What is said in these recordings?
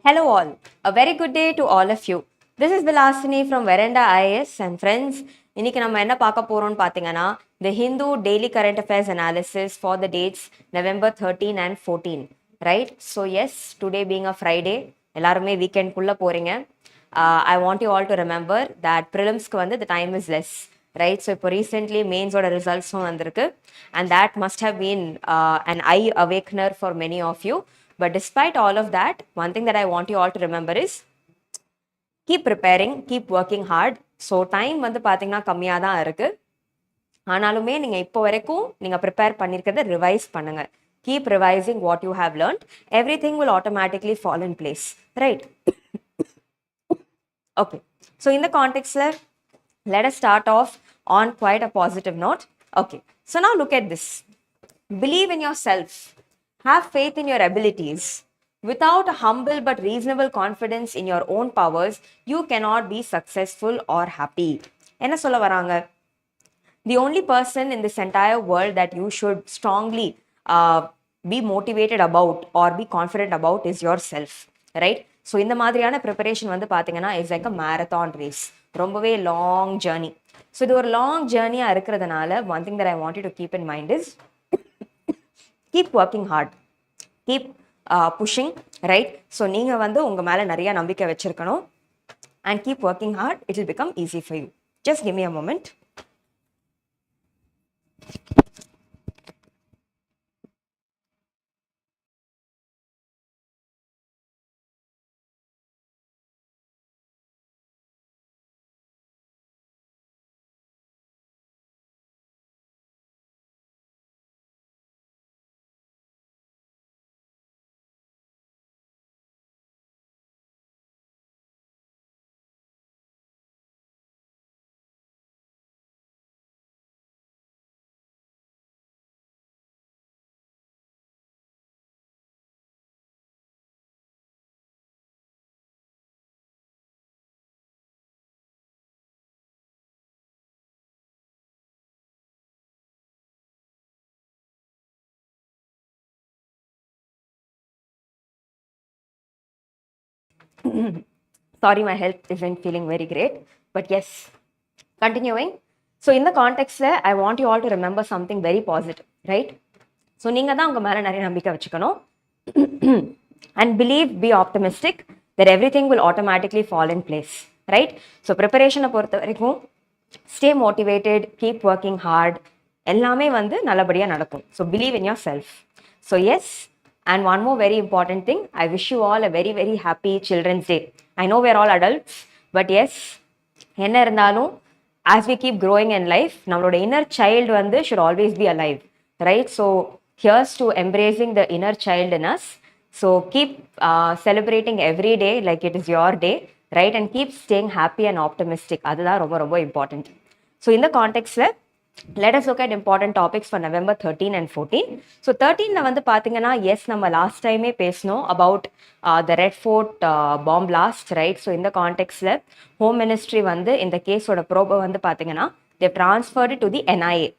Hello all, a very good day to all of you. This is Vilasini from Veranda IAS and friends. இன்னைக்கு நம்ம என்ன பார்க்க போறோம்னு பார்த்தீங்கன்னா the Hindu daily current affairs analysis for the dates November 13 and 14, right? So yes, today being a Friday, எல்லாருமே weekend குள்ள போறீங்க. I want you all to remember that prelims-க்கு வந்து the time is less, right? So இப்போ recently mains ஓட results-ம் வந்திருக்கு and that must have been an eye awakener for many of you. But despite all of that, one thing that I want you all to remember is keep preparing, keep working hard. So time வந்து பார்த்தீங்கன்னா கம்மியாக தான் இருக்கு. ஆனாலுமே நீங்கள் இப்போ வரைக்கும் நீங்கள் ப்ரிப்பேர் பண்ணியிருக்கிறத ரிவைஸ் பண்ணுங்க. Keep revising what you have learned. Everything will automatically fall in place, right? Okay. So in the context, let us start off on quite a positive note. Okay. So now look at this. Believe in yourself. Have faith in your abilities. Without a humble but reasonable confidence in your own powers, you cannot be successful or happy. என்ன சொல்ல வராங்க? The only person in this entire world that you should strongly be motivated about or be confident about is yourself, right? So இந்த மாதிரியான preparation வந்து பார்த்தீங்கன்னா is like a marathon race. ரொம்பவே long journey. So இது ஒரு long journey-ஆ இருக்கிறதுனால one thing that I want you to keep in mind is keep working hard, keep pushing, right? So நீங்க வந்து உங்க மேல நிறைய நம்பிக்கை வச்சிருக்கணும் and keep working hard. It will become easy for you. Just give me a moment. Sorry, my health isn't feeling very great, but yes, continuing. So in the context, I want you all to remember something very positive, right? So நீங்க தான் உங்க மேல நிறைய நம்பிக்கை வச்சுக்கணும் and believe, be optimistic that everything will automatically fall in place, right? So preparation பொறுத்த வரைக்கும் stay motivated, keep working hard, எல்லாமே வந்து நல்லபடியா நடக்கும். So believe in yourself. So yes, and one more very important thing, I wish you all a very very happy Children's Day. I know we're all adults, but yes, என்ன இருந்தாலும் as we keep growing in life, நம்மளோட inner child வந்து should always be alive, right? So here's to embracing the inner child in us. So keep celebrating every day like it is your day, right? And keep staying happy and optimistic. அதுதான் ரொம்ப ரொம்ப important. So in the context, let us look at important topics for November 13 and 14. So 13ல வந்து பார்த்தீங்கன்னா yes, நம்ம last time பேசணும் about the Red Fort bomb blast, right? So இந்த contextல Home Ministry வந்து இந்த கேஸோட probe வந்து பார்த்தீங்கன்னா they transferred it to the NIA,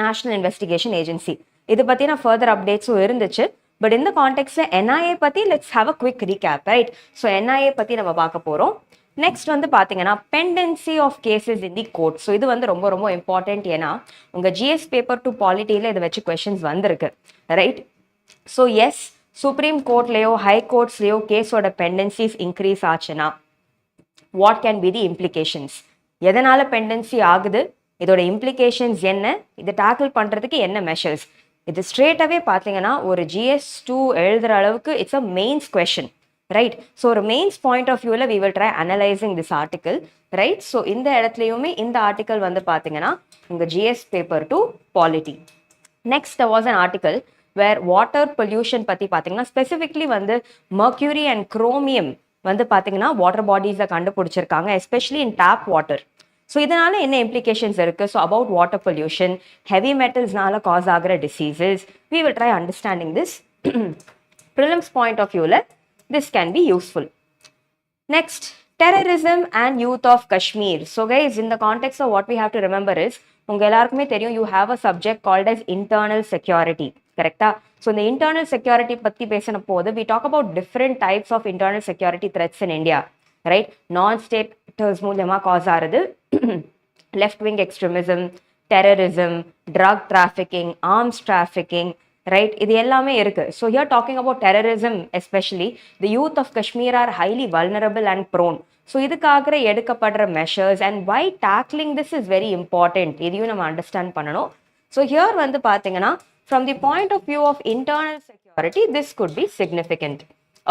National Investigation Agency. இது பற்றின further updatesம் இருந்துச்சு. But in the context, NIA பத்தி let's have a quick recap, right? So NIA பத்தி நம்ம பார்க்க போறோம். நெக்ஸ்ட் வந்து பார்த்தீங்கன்னா pendency of cases in the court. So இது வந்து ரொம்ப ரொம்ப இம்பார்ட்டன்ட். ஏன்னா உங்கள் GS பேப்பர் 2 பாலிட்டியில் இதை வச்சு கொஷின்ஸ் வந்திருக்கு, ரைட்? ஸோ எஸ், சுப்ரீம் கோர்ட்லேயோ ஹை கோர்ட்ஸ்லேயோ கேஸோட பெண்டன்சிஸ் இன்க்ரீஸ் ஆச்சுன்னா what can be the implications? எதனால் பெண்டன்சி ஆகுது, இதோட இம்ப்ளிகேஷன்ஸ் என்ன, இதை டேக்கிள் பண்ணுறதுக்கு என்ன மெஷர்ஸ்? இது ஸ்ட்ரெயிட்டாகவே பார்த்தீங்கன்னா ஒரு GS2 எழுதுகிற அளவுக்கு it's a mains question, right? So ஒரு mains point of view we will try analyzing this article, right? So இந்த இடத்துலையுமே இந்த article வந்து பார்த்தீங்கன்னா உங்க GS paper 2 polity. Next there was an article where water pollution பத்தி பார்த்தீங்கன்னா specifically வந்து mercury and chromium வந்து பார்த்தீங்கன்னா water bodies கண்டுபிடிச்சிருக்காங்க, especially in tap water. So இதனால என்ன implications இருக்கு? So about water pollution, heavy metalsனால cause ஆகிற diseases, we will try understanding this. Prelims point of view this can be useful. Next, terrorism and youth of Kashmir. So guys, in the context of what we have to remember is, உங்க எல்லாருக்குமே தெரியும், you have a subject called as internal security, கரெக்டா? So இந்த internal security பற்றி பேசின போது we talk about different types of internal security threats in India, right? Non-staters மூலமா cos ஆகுது left wing extremism, terrorism, drug trafficking, arms trafficking, right? இது எல்லாமே இருக்கு. So here talking about terrorism especially, the youth of Kashmir are highly vulnerable and prone. So இதுக்காக எடுக்கப்படுற measures and why tackling this is very important. இதையும் நம்ம understand பண்ணணும். So here வந்து பாத்தீங்கன்னா from the point of view of internal security, this could be significant.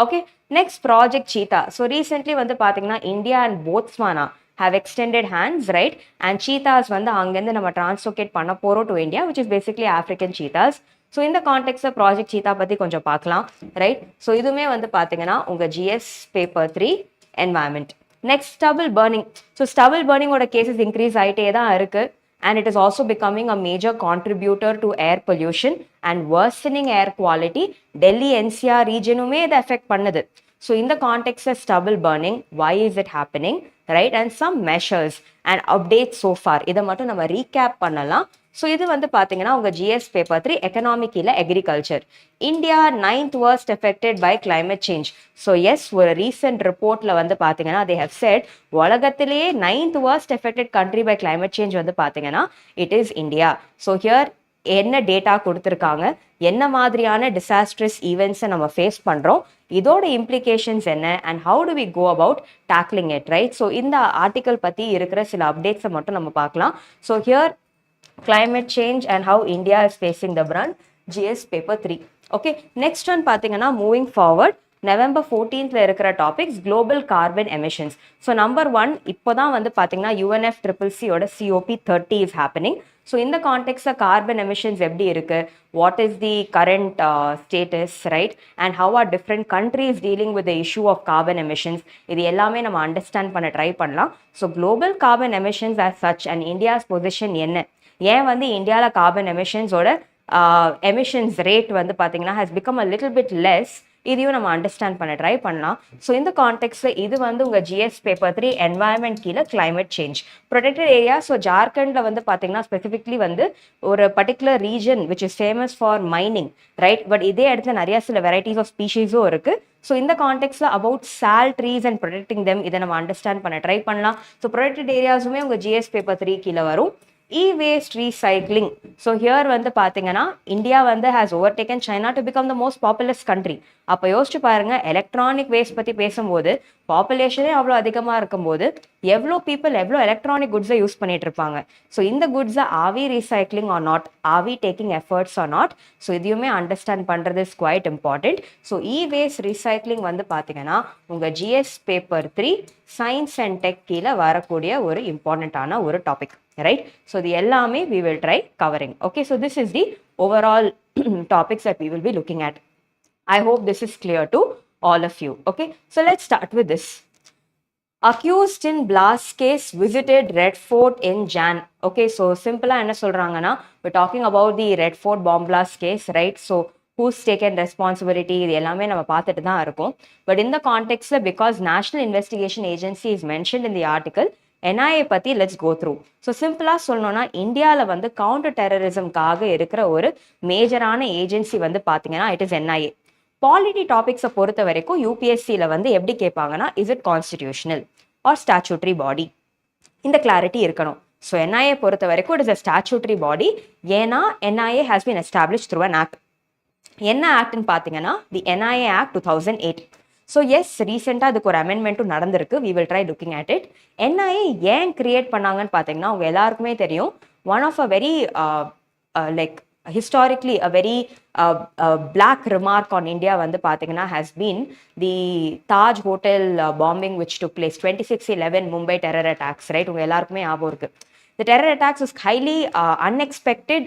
Okay, next project cheetah. So recently வந்து பாத்தீங்கன்னா India and Botswana have extended hands, right? And cheetahs வந்து அங்கேருந்து நம்ம translocate பண்ண போறோம் to India, which is basically African cheetahs. So இந்த கான்டெக்ட்ல project Sita பற்றி கொஞ்சம் பார்க்கலாம், ரைட்? ஸோ இதுவுமே வந்து பார்த்தீங்கன்னா உங்கள் GS paper 3 environment. Next stubble burning. So stubble பர்னிங்கோட கேசஸ் இன்க்ரீஸ் ஆகிட்டே தான் இருக்குது and it is also becoming a major contributor to air pollution and worsening air quality. Delhi NCR regionume idu affect pannudhu. So in the context of stubble burning, why is it happening, right? And some measures and updates so far. Idha mattum nama recap pannalam. So இது வந்து பாத்தீங்கன்னா உங்க GS paper 3 economic இல்ல agriculture. India 9th worst affected by climate change. So yes, ஒரு recent reportல வந்து பாத்தீங்கன்னா they have said உலகத்திலேயே 9th worst affected country by climate change வந்து பாத்தீங்கன்னா it is India. So here என்ன டேட்டா கொடுத்துருக்காங்க, என்ன மாதிரியான டிசாஸ்ட்ரஸ் ஈவெண்ட்ஸை நம்ம ஃபேஸ் பண்ணுறோம், இதோட இம்ப்ளிகேஷன்ஸ் என்ன and how do we go about tackling it, right? So இந்த ஆர்டிக்கல் பற்றி இருக்கிற சில அப்டேட்ஸை மட்டும் நம்ம பார்க்கலாம். So here climate change and how India is facing the brunt, GS paper 3. Okay, next one பாத்தீங்கன்னா moving forward, November 14th இருக்கிற topics global carbon emissions. So number 1 இப்போதான் வந்து பாத்தீங்கன்னா UNFCCC ஓட COP30 is happening. So in the context of carbon emissions எப்படி இருக்கு, what is the current status, right? And how are different countries dealing with the issue of carbon emissions, இது எல்லாமே நம்ம understand பண்ண ட்ரை பண்ணலாம். So global carbon emissions as such and India's position என்ன, ஏன் வந்து இந்தியாவில் கார்பன் எமிஷன்ஸோட எமிஷன்ஸ் ரேட் வந்து பார்த்தீங்கன்னா has become a little bit less, இதையும் நம்ம அண்டர்ஸ்டாண்ட் பண்ண ட்ரை பண்ணலாம். ஸோ இந்த கான்டெக்ட்ல இது வந்து உங்கள் GS பேப்பர் 3 என்வாயன்மெண்ட் கீழே climate change protected area. So ஜார்க்கண்டில் வந்து பார்த்தீங்கன்னா ஸ்பெசிஃபிக்லி வந்து ஒரு particular region which is famous for mining, right? But இதே இடத்துல நிறைய சில வெரைட்டிஸ் ஆஃப் ஸ்பீஷீஸும் இருக்குது. ஸோ இந்த கான்டெக்ட்ல அபவுட் சால் ட்ரீஸ் அண்ட் ப்ரொடெக்டிங் தெம் இதை நம்ம அண்டர்ஸ்டாண்ட் பண்ண ட்ரை பண்ணலாம். ஸோ ப்ரொடெக்டட் ஏரியாஸுமே உங்கள் GS பேப்பர் 3 கீழே வரும். E-waste recycling. So here வந்து பாத்தீங்கன்னா இந்தியா வந்து has overtaken China to become the most populous country. அப்போ யோசிச்சு பாருங்க, எலக்ட்ரானிக் வேஸ்ட் பத்தி பேசும்போது பாப்புலேஷனே அவ்வளோ அதிகமாக இருக்கும்போது எவ்வளோ பீப்புள் எவ்வளோ எலக்ட்ரானிக் குட்ஸை யூஸ் பண்ணிட்டு இருப்பாங்க. ஸோ இந்த குட்ஸை are we recycling or not, are we taking efforts or not, so இதையுமே அண்டர்ஸ்டாண்ட் பண்ணுறது is quite important. So e waste recycling வந்து பார்த்தீங்கன்னா உங்கள் GS paper 3 science and tech கீழே வரக்கூடிய ஒரு இம்பார்ட்டண்ட்டான ஒரு டாபிக், right? So the எல்லாமே we will try covering. Okay, so this is the overall topics that we will be looking at. I hope this is clear to all of you. Okay, so let's start with this. Accused in blast case visited Red Fort in Jan. Okay, so simple என்ன சொல்றாங்கன்னா, we're talking about the Red Fort bomb blast case, right? So who's taken responsibility, இது எல்லாமே நம்ம பார்த்துட்டு தான் இருக்கோம். But in the context, because National Investigation Agency is mentioned in the article, NIA பற்றி let's go through. So சிம்பிளாக சொல்லணும்னா இந்தியாவில் வந்து கவுண்டர் டெரரிசம்காக இருக்கிற ஒரு மேஜரான ஏஜென்சி வந்து பார்த்தீங்கன்னா இட் இஸ் NIA. பாலிட்டி டாபிக்ஸை பொறுத்த வரைக்கும் UPSCயில் வந்து எப்படி கேட்பாங்கன்னா, is it constitutional or statutory body, இந்த கிளாரிட்டி இருக்கணும். ஸோ NIA பொறுத்த வரைக்கும் it is a statutory body. ஏன்னா NIA has been establish through an act. என்ன ஆக்ட்னு பார்த்தீங்கன்னா the NIA act 2008. So yes ரீசெண்டாக அதுக்கு ஒரு அமெண்ட்மெண்ட்டும் நடந்திருக்கு. We will try looking at it. NIA ஏன் கிரியேட் பண்ணாங்கன்னு பார்த்தீங்கன்னா அவங்க எல்லாருக்குமே தெரியும், one of a very like historically a very black remark on India வந்து பார்த்தீங்கன்னா has been the Taj Hotel bombing which took place 26/11 Mumbai terror attacks, right? உங்க எல்லாருக்குமே ஞாபகம் இருக்கு. The terror attacks was highly unexpected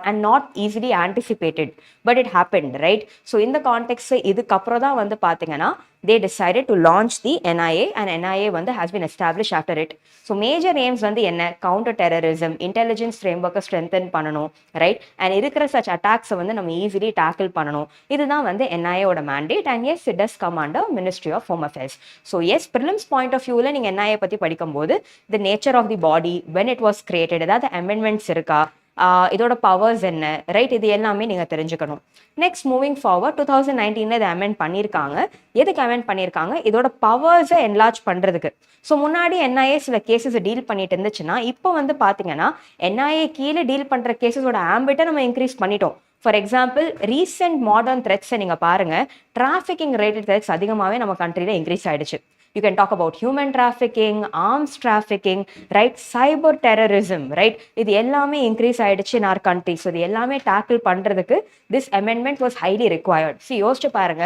and not easily anticipated, but it happened, right? So in the context இதுக்கப்புறம் தான் வந்து பார்த்தீங்கன்னா they decided to launch the NIA and NIA வந்து has been established after it. So major aims வந்து என்ன, counter terrorism, intelligence framework strengthen பண்ணணும், right? And இருக்கிற such attacks வந்து நம்ம easily tackle பண்ணணும். இதுதான் வந்து NIA ஓட mandate and yes it does come under Ministry of Home Affairs. So yes, prelims point of viewல நீங்க NIA பத்தி படிக்கும்போது the nature of the body, when it was created, ஏதாவது amendments இருக்கா, இதோட பவர்ஸ் என்ன, ரைட், இது எல்லாமே நீங்கள் தெரிஞ்சுக்கணும். நெக்ஸ்ட் மூவிங் ஃபார்வர்ட் 2019 இதை அமெண்ட் பண்ணியிருக்காங்க. எதுக்கு அமெண்ட் பண்ணியிருக்காங்க? இதோட பவர்ஸை என்லார்ஜ் பண்ணுறதுக்கு. ஸோ முன்னாடி என்ஐஏ சில கேசஸை டீல் பண்ணிட்டு இருந்துச்சுன்னா இப்போ வந்து பார்த்தீங்கன்னா என்ஐஏ கீழே டீல் பண்ணுற கேசஸோட ஆம்பிட்டை நம்ம இன்க்ரீஸ் பண்ணிட்டோம். ஃபார் எக்ஸாம்பிள் ரீசெண்ட் மாடர்ன் த்ரெட்ஸை நீங்கள் பாருங்கள், டிராஃபிக்கிங் ரிலேட்டட் த்ரெட்ஸ் அதிகமாகவே நம்ம கண்ட்ரியில் இன்க்ரீஸ் ஆகிடுச்சு. You can talk about human trafficking, arms trafficking, right, cyber terrorism, right, இது எல்லாமே increase ஆயிடுச்சு in our country. So இது எல்லாமே tackle பண்றதுக்கு this amendment was highly required. See, யோசிச்சு பாருங்க,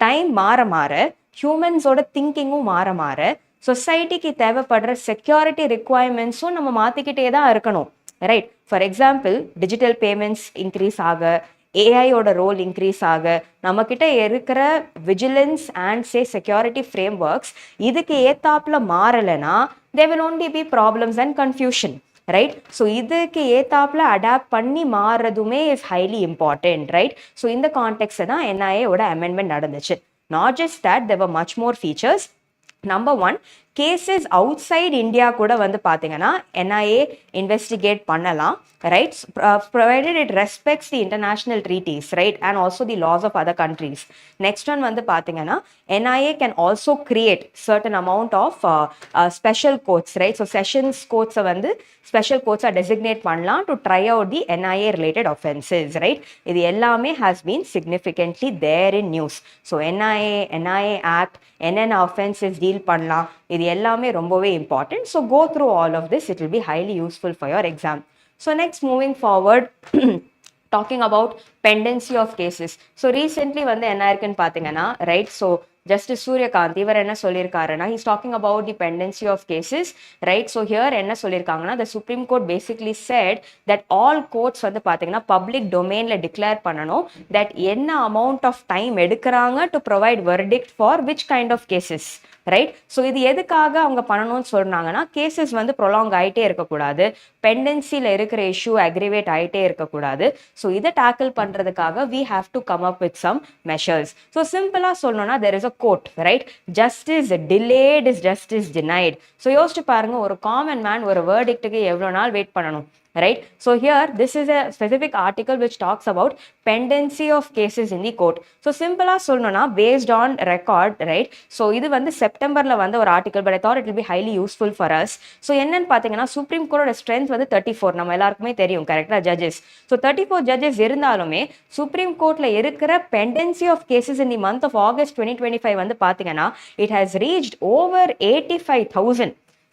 டைம் மாற மாற ஹியூமன்ஸோட திங்கிங்கும் மாற மாற சொசைட்டிக்கு தேவைப்படுற செக்யூரிட்டி ரிக்வயர்மெண்ட்ஸும் நம்ம மாற்றிக்கிட்டே தான் இருக்கணும், right. For example digital payments increase ஆக, ஏஐயோட ரோல் இன்க்ரீஸ் ஆக, நம்மக்கிட்ட இருக்கிற vigilance and security frameworks இதுக்கு ஏத்தாப்புல மாறலைன்னா there will only be problems and confusion, right. So இதுக்கு ஏத்தாப்புல அடாப்ட் பண்ணி மாறுறதுமே is highly important, right. So இந்த கான்டெக்ட்ல தான் என்ஐஏயோட அமெண்ட்மெண்ட் நடந்துச்சு. Not just that, there were much more features. Number 1, cases outside India கூட வந்து பார்த்தீங்கன்னா என்ஐஏ இன்வெஸ்டிகேட் பண்ணலாம், right, provided it respects the international treaties, right, and also the laws of other countries. Next one வந்து பார்த்தீங்கன்னா NIA can also create certain amount of special courts, right. So sessions கோர்ட்ஸை வந்து special கோர்ட்ஸாக designate பண்ணலாம் to try out the NIA related offences, right. இது எல்லாமே has been significantly there in news. So NIA act என்னென்ன offences deal பண்ணலாம், இது எல்லாமே ரொம்பவே important. So go through all of this, it will be highly useful for your exam. So next moving forward talking about pendency of cases. So recently வந்து என்ன இருக்குன்னு பார்த்தீங்கன்னா, right, so justice Suryakant இவர் என்ன சொல்லியிருக்காருன்னா, he's talking about the pendency of cases, right. So here என்ன சொல்லியிருக்காங்கன்னா, the Supreme Court basically said that all courts வந்து பார்த்தீங்கன்னா பப்ளிக் டொமைன்ல டிக்ளேர் பண்ணணும் that என்ன amount of time எடுக்கிறாங்க to provide verdict for which kind of cases, right. So இது எதுக்காக அவங்க பண்ணணும்னு சொன்னாங்கன்னா, கேசஸ் வந்து ப்ரொலாங் ஆகிட்டே இருக்கக்கூடாது, பெண்டன்சியில் இருக்கிற இஷ்யூ அக்ரிவேட் ஆகிட்டே இருக்கக்கூடாது. ஸோ இதை டேக்கிள் பண்ணுறதுக்காக we have to come up with some measures. So சிம்பிளாக சொல்லணும்னா there is a quote, right, justice delayed is justice denied. So யோசிச்சு பாருங்க, ஒரு காமன் மேன் ஒரு வேர்டிக்ட்டுக்கு எவ்வளோ நாள் வெயிட் பண்ணணும், right. So here this is a specific article which talks about pendency of cases in the court. So simple ah solnona based on record, right. So idu vandu September la vanda or article, but I thought it will be highly useful for us. So enna pathina Supreme Court oda strength vandu 34 நம்ம எல்லாருக்குமே தெரியும், கரெக்ட்டா, judges. So 34 judges இருந்தாலுமே Supreme Court la irukra pendency of cases in the month of August 2025 vandu pathina it has reached over 85,000,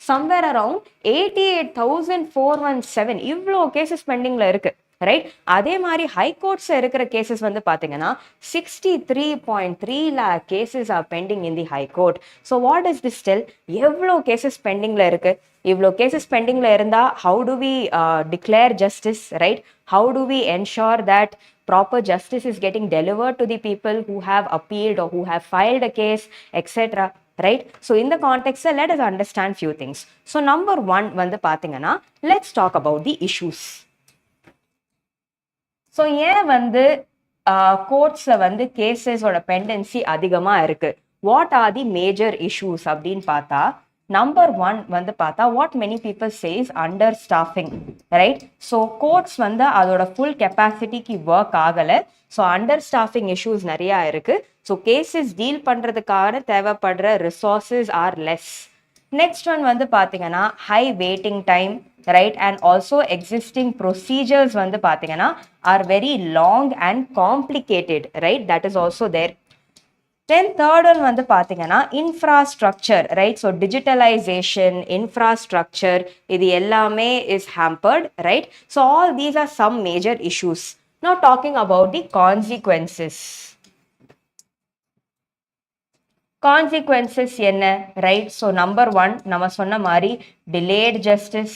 somewhere around 88,417 இவ்வளோ cases பெண்டிங்ல இருக்கு, right. அதே மாதிரி ஹைகோர்ட்ஸ் இருக்கிற கேசஸ் வந்து பார்த்தீங்கன்னா 63.3 lakh cases are pending in the high court. So what is this tell? எவ்வளோ cases பெண்டிங்ல இருக்கு? இவ்வளோ கேசஸ் பெண்டிங்ல இருந்தா how do we declare justice, right? How do we ensure that proper justice is getting delivered to the people who have appealed or who have filed a case, etc., right. So in the context let us understand few things. So number 1 வந்து பாத்தீங்கன்னா, let's talk about the issues. So ஏன் வந்து கோர்ட்ஸ்ல வந்து cases ஓட pendency அதிகமா இருக்கு? what are the major issues அப்படின்னு பார்த்தா, நம்பர் 1 வந்து பார்த்தா what many people say is under staffing, right. So courts வந்து அதோட full capacity-க்கு work ஆகல. ஸோ அண்டர் ஸ்டாஃபிங் இஷ்யூஸ் நிறையா இருக்கு. ஸோ கேசஸ் டீல் பண்ணுறதுக்கான தேவைப்படுற resources are less. Next one வந்து பார்த்தீங்கன்னா high waiting time, right, and also existing procedures வந்து பார்த்தீங்கன்னா are very long and complicated, right, that is also there. Then third one வந்து பார்த்தீங்கன்னா infrastructure, right. So digitalisation, infrastructure, இது எல்லாமே is hampered, right. So all these are some major issues. Now talking about the consequences. Consequences என்ன, right? So number 1 நம்ம சொன்ன மாதிரி delayed justice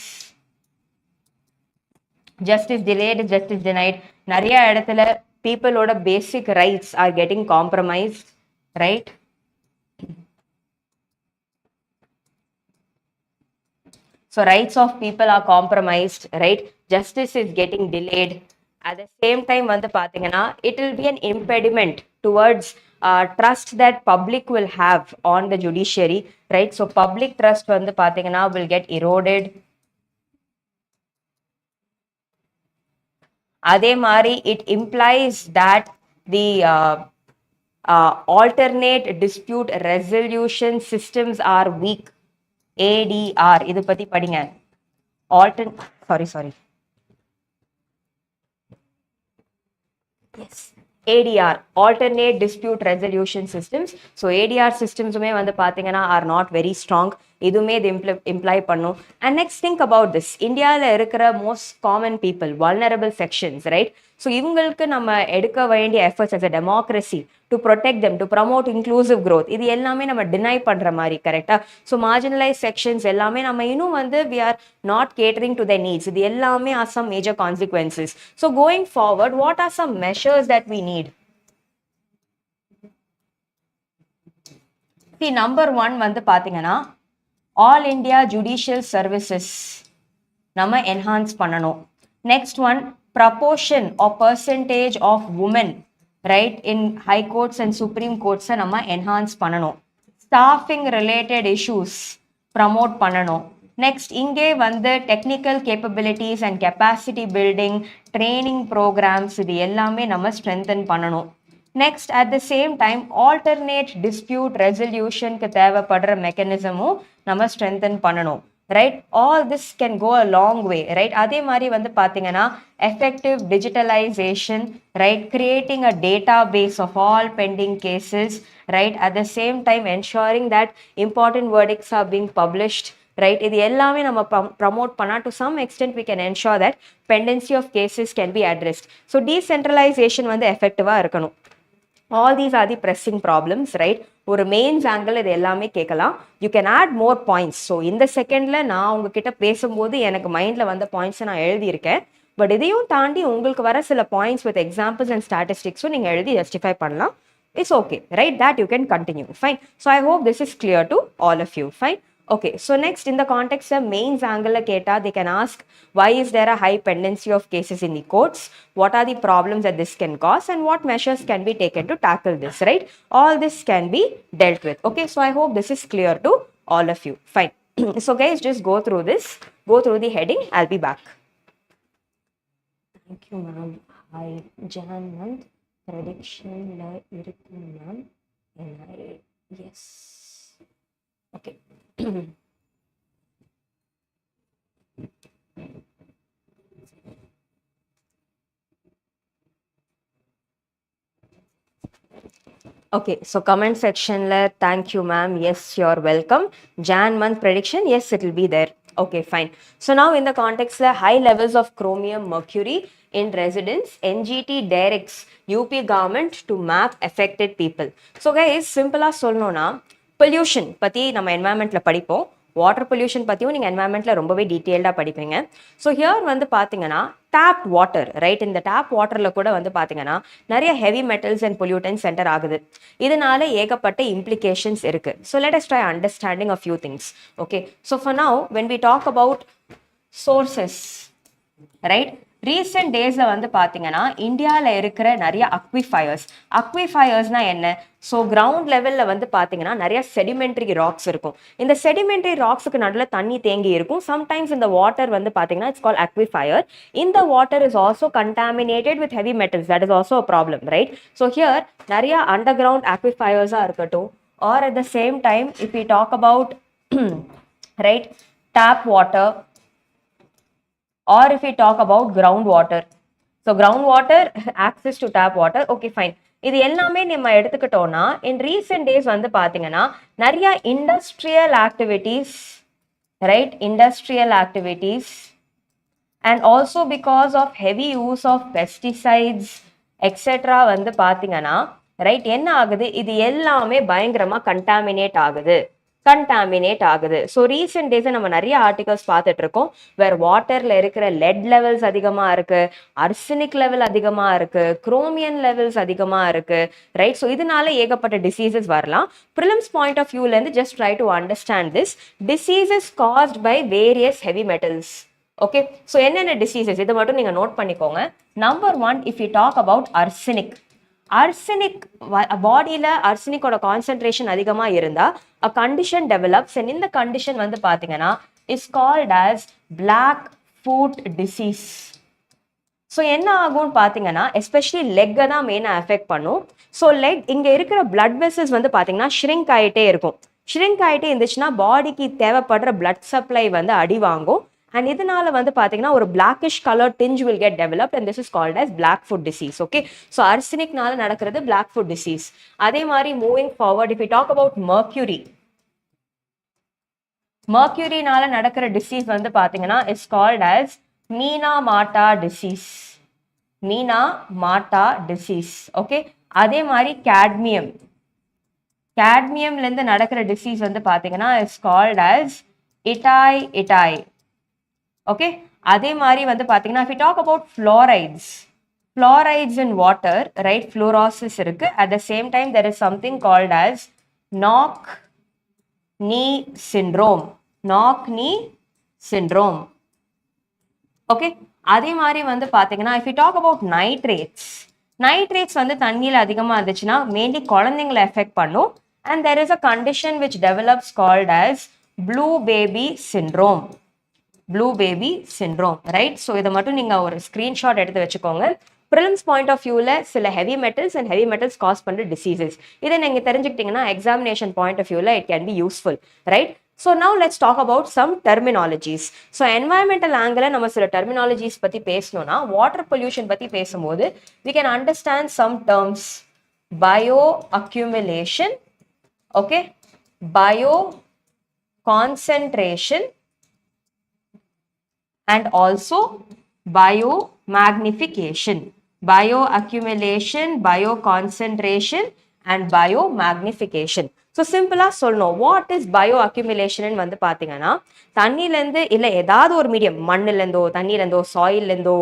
delayed, justice denied. நிறைய இடத்துல people ஓட basic rights are getting compromised, right? So rights of people are compromised, right? Justice is getting delayed. At the same time வந்து பாத்தீங்கன்னா it will be an impediment towards trust that public will have on the judiciary, right. So public trust வந்து பாத்தீங்கன்னா will get eroded. அதே மாதிரி it implies that the alternate dispute resolution systems are weak. ADR இது பத்தி படிங்க. Sorry. Yes. ADR, alternate dispute resolution systems. So ADR systems வந்து பாத்தீங்கன்னா are not very strong. இதுமே இது imply பண்ணும். And next think about this. இந்தியால இருக்கிற most common people, vulnerable sections, right? So இவங்களுக்கு நம்ம எடுக்க வேண்டிய efforts as a democracy to protect them, to promote inclusive growth. இது எல்லாமே நம்ம deny பண்ற மாதிரி கரெக்டா? So marginalized sections எல்லாமே நம்ம இன்னும் வந்து we are not catering to their needs. இது எல்லாமே are some major consequences. So going forward, what are some measures that we need? See, number 1 வந்து பாத்தீங்கன்னா all India Judicial Services நம்ம enhance பண்ணணும். Next one, proportion or percentage of women, right, in high courts and supreme courts நம்ம enhance பண்ணணும். Staffing related issues promote பண்ணணும். Next, இங்கே வந்து technical capabilities and capacity building, training programs இது எல்லாமே நம்ம strengthen பண்ணணும். Next, at the same time, alternate dispute resolution க்கு தேவைப்படுற மெக்கானிசமும் நம்ம strengthen பண்ணணும். Right? All this can go a long way. Right? அதே மாதிரி வந்து பாத்தீங்கன்னா effective digitalization, right? Creating a database of all pending cases, right? At the same time, ensuring that important verdicts are being published. Right? இது எல்லாமே நம்ம promote பண்ணா to some extent we can ensure that pendency of cases can be addressed. So decentralization வந்து effective-ஆ இருக்கணும். All these are the pressing problems, right? ஒரு mains angle இது எல்லாமே கேட்கலாம். You can add more points. So இந்த செகண்ட்ல நான் உங்ககிட்ட பேசும்போது எனக்கு மைண்ட்ல வந்த பாயிண்ட்ஸை நான் எழுதியிருக்கேன். பட் இதையும் தாண்டி உங்களுக்கு வர சில பாயிண்ட்ஸ் வித் எக்ஸாம்பிள்ஸ் அண்ட் ஸ்டாட்டிஸ்டிக்ஸும் நீங்கள் எழுதி ஜஸ்டிஃபை பண்ணலாம். It's okay, right? That you can continue. Fine. So I hope this is clear to all of you. Fine. Okay, so next in the context of mains angle keta, they can ask why is there a high pendency of cases in the courts, what are the problems that this can cause, and what measures can be taken to tackle this, right? All this can be dealt with. Okay, so I hope this is clear to all of you. Fine. So guys, just go through this, go through the heading. I'll be back. Thank you, ma'am. Hi, Jan month prediction la irukku ma'am. Yes. Okay. Okay, so comment section la thank you ma'am. Yes, you're welcome. Jan month prediction, yes, it will be there. Okay, fine. So now in the context la high levels of chromium mercury in residence, NGT directs UP government to map affected people. So guys, simple ah solnona pollution பற்றி நம்ம என்வாயன்மெண்ட்டில் படிப்போம். Water pollution பற்றியும் நீங்கள் என்வாயன்மெண்ட்டில் ரொம்பவே டீட்டெயில்டாக படிப்பீங்க. So here வந்து பார்த்தீங்கன்னா டேப் வாட்டர், ரைட்? இந்த டேப் வாட்டரில் கூட வந்து பார்த்தீங்கன்னா நிறைய heavy metals and pollutants centre ஆகுது. இதனால ஏகப்பட்ட இம்ப்ளிகேஷன்ஸ் இருக்குது. So let us try understanding a few things. Okay, so for now when we talk about sources, right? Recent டேஸில் வந்து பார்த்தீங்கன்னா இந்தியாவில் இருக்கிற நிறைய அக்விஃபயர்ஸ்னா என்ன? ஸோ கிரவுண்ட் லெவலில் வந்து பார்த்தீங்கன்னா நிறைய செடிமெண்ட்ரி ராக்ஸ் இருக்கும். இந்த செடிமெண்ட்ரி ராக்ஸுக்கு நடுவில் தண்ணி தேங்கி இருக்கும். சம்டைம்ஸ் இந்த வாட்டர் வந்து பார்த்தீங்கன்னா இட்ஸ் கால் அக்விஃபயர். இந்த water is also contaminated with heavy metals. That is also a problem, right? So here நிறைய அண்டர் கிரவுண்ட் அக்விஃபயர்ஸாக இருக்கட்டும், or at the same time if you talk about right tap water, or if we talk about groundwater. So groundwater, access to tap water, okay fine. இது எல்லாமே நம்ம எடுத்துக்கிட்டோம்னா in recent days வந்து பாத்தீங்கன்னா நிறைய industrial activities, right? Industrial activities, and also because of heavy use of pesticides etc. வந்து பாத்தீங்கன்னா right என்ன ஆகுது? இது எல்லாமே பயங்கரமா கண்டாமினேட் ஆகுது. ஸோ ரீசெண்ட் டேஸை நம்ம நிறைய ஆர்டிகல்ஸ் பார்த்துட்டு இருக்கோம். வேற வாட்டர்ல இருக்கிற லெட் லெவல்ஸ் அதிகமா இருக்கு, அர்சனிக் லெவல் அதிகமா இருக்கு, குரோமியன் லெவல்ஸ் அதிகமா இருக்கு, ரைட்? ஸோ இதனால ஏகப்பட்ட டிசீசஸ் வரலாம். ப்ரிலிம்ஸ் பாயிண்ட் ஆஃப் வியூல இருந்து just try to understand this. Diseases caused by various heavy metals. Okay, so என்னென்ன டிசீசஸ் இதை மட்டும் நீங்க நோட் பண்ணிக்கோங்க. Number 1, if you talk about arsenic, பாடியில அர்சனிக்கோட கான்சென்ட்ரேஷன் அதிகமா இருந்தா a condition develops, and இந்த கண்டிஷன் வந்து பாத்தீங்கன்னா is called as black foot disease. So என்ன ஆகும்னு பார்த்தீங்கன்னா எஸ்பெஷலி லெக்கை தான் மெயினாக அஃபெக்ட் பண்ணும். ஸோ லெக் இங்கே இருக்கிற பிளட் வெசல்ஸ் வந்து பார்த்தீங்கன்னா ஷ்ரிங்க் ஆகிட்டே இருக்கும். ஷ்ரிங்க் ஆகிட்டே இருந்துச்சுன்னா பாடிக்கு தேவைப்படுற பிளட் சப்ளை வந்து அடி வாங்கும். அண்ட் இதனால வந்து பார்த்தீங்கன்னா ஒரு blackish colour tinge will get developed and this is called as black foot disease. Okay, so அர்சனிக்னால நடக்கிறது பிளாக் ஃபுட் டிசீஸ். அதே மாதிரி moving forward, if you talk about மர்க்யூரினால நடக்கிற டிசீஸ் வந்து பார்த்தீங்கன்னா it's called as Minamata disease. Minamata disease. Okay, அதே மாதிரி கேட்மியம்லேருந்து நடக்கிற டிசீஸ் வந்து பார்த்தீங்கன்னா it's called as itai. Okay, அதே மாதிரி வந்து பார்த்தீங்கன்னா if you talk about fluorides in water, right, fluorosis இருக்கு. At the same time there is something called as knock-knee syndrome. Okay, அதே மாதிரி வந்து பார்த்தீங்கன்னா if you talk about nitrates வந்து தண்ணியில் அதிகமாக இருந்துச்சுன்னா மெயின்லி குழந்தைங்களை எஃபெக்ட் பண்ணும். and there is a condition which develops called as blue baby syndrome, right? So இதை மட்டும் நீங்கள் ஒரு ஸ்க்ரீன்ஷாட் எடுத்து வச்சுக்கோங்க. Prelims பாயிண்ட் ஆஃப் வியூவில் சில heavy metals and heavy metals cause பண்ணுற டிசீசஸ் இதை நீங்கள் தெரிஞ்சுக்கிட்டீங்கன்னா எக்ஸாமினேஷன் பாயிண்ட் ஆஃப் வியூவில் it can be useful, right? So now let's talk about some terminologies. So environmental angle நம்ம சில டெர்மினாலஜிஸ் பற்றி பேசணும்னா வாட்டர் பொல்யூஷன் பற்றி பேசும்போது we can understand some terms. Bio accumulation, okay, bio concentration and also biomagnification. Bioaccumulation, bioconcentration and biomagnification. So சிம்பிளாக சொல்லணும், what is bioaccumulation வந்து பார்த்தீங்கன்னா தண்ணிலேருந்து இல்லை ஏதாவது ஒரு medium, மண்ணிலேருந்தோ தண்ணிலேருந்தோ சாயிலேருந்தோ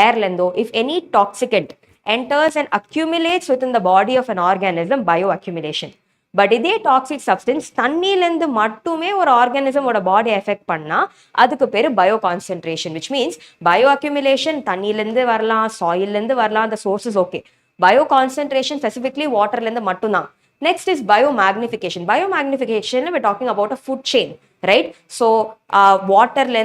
ஏர்லேருந்தோ if any toxicant enters and accumulates within the body of an organism, bioaccumulation. But இதே toxic substance தண்ணியிலேருந்து மட்டுமே ஒரு ஆர்கானிசமோட பாடி எஃபெக்ட் பண்ணால் அதுக்கு பேர் bioconcentration, which means bioaccumulation தண்ணியிலேருந்து வரலாம், சாயிலேருந்து வரலாம், அந்த sources okay. Bioconcentration specifically வாட்டர்லேருந்து மட்டும்தான். Next is biomagnification. Biomagnification we're talking about a food chain, right? So வாட்டரில்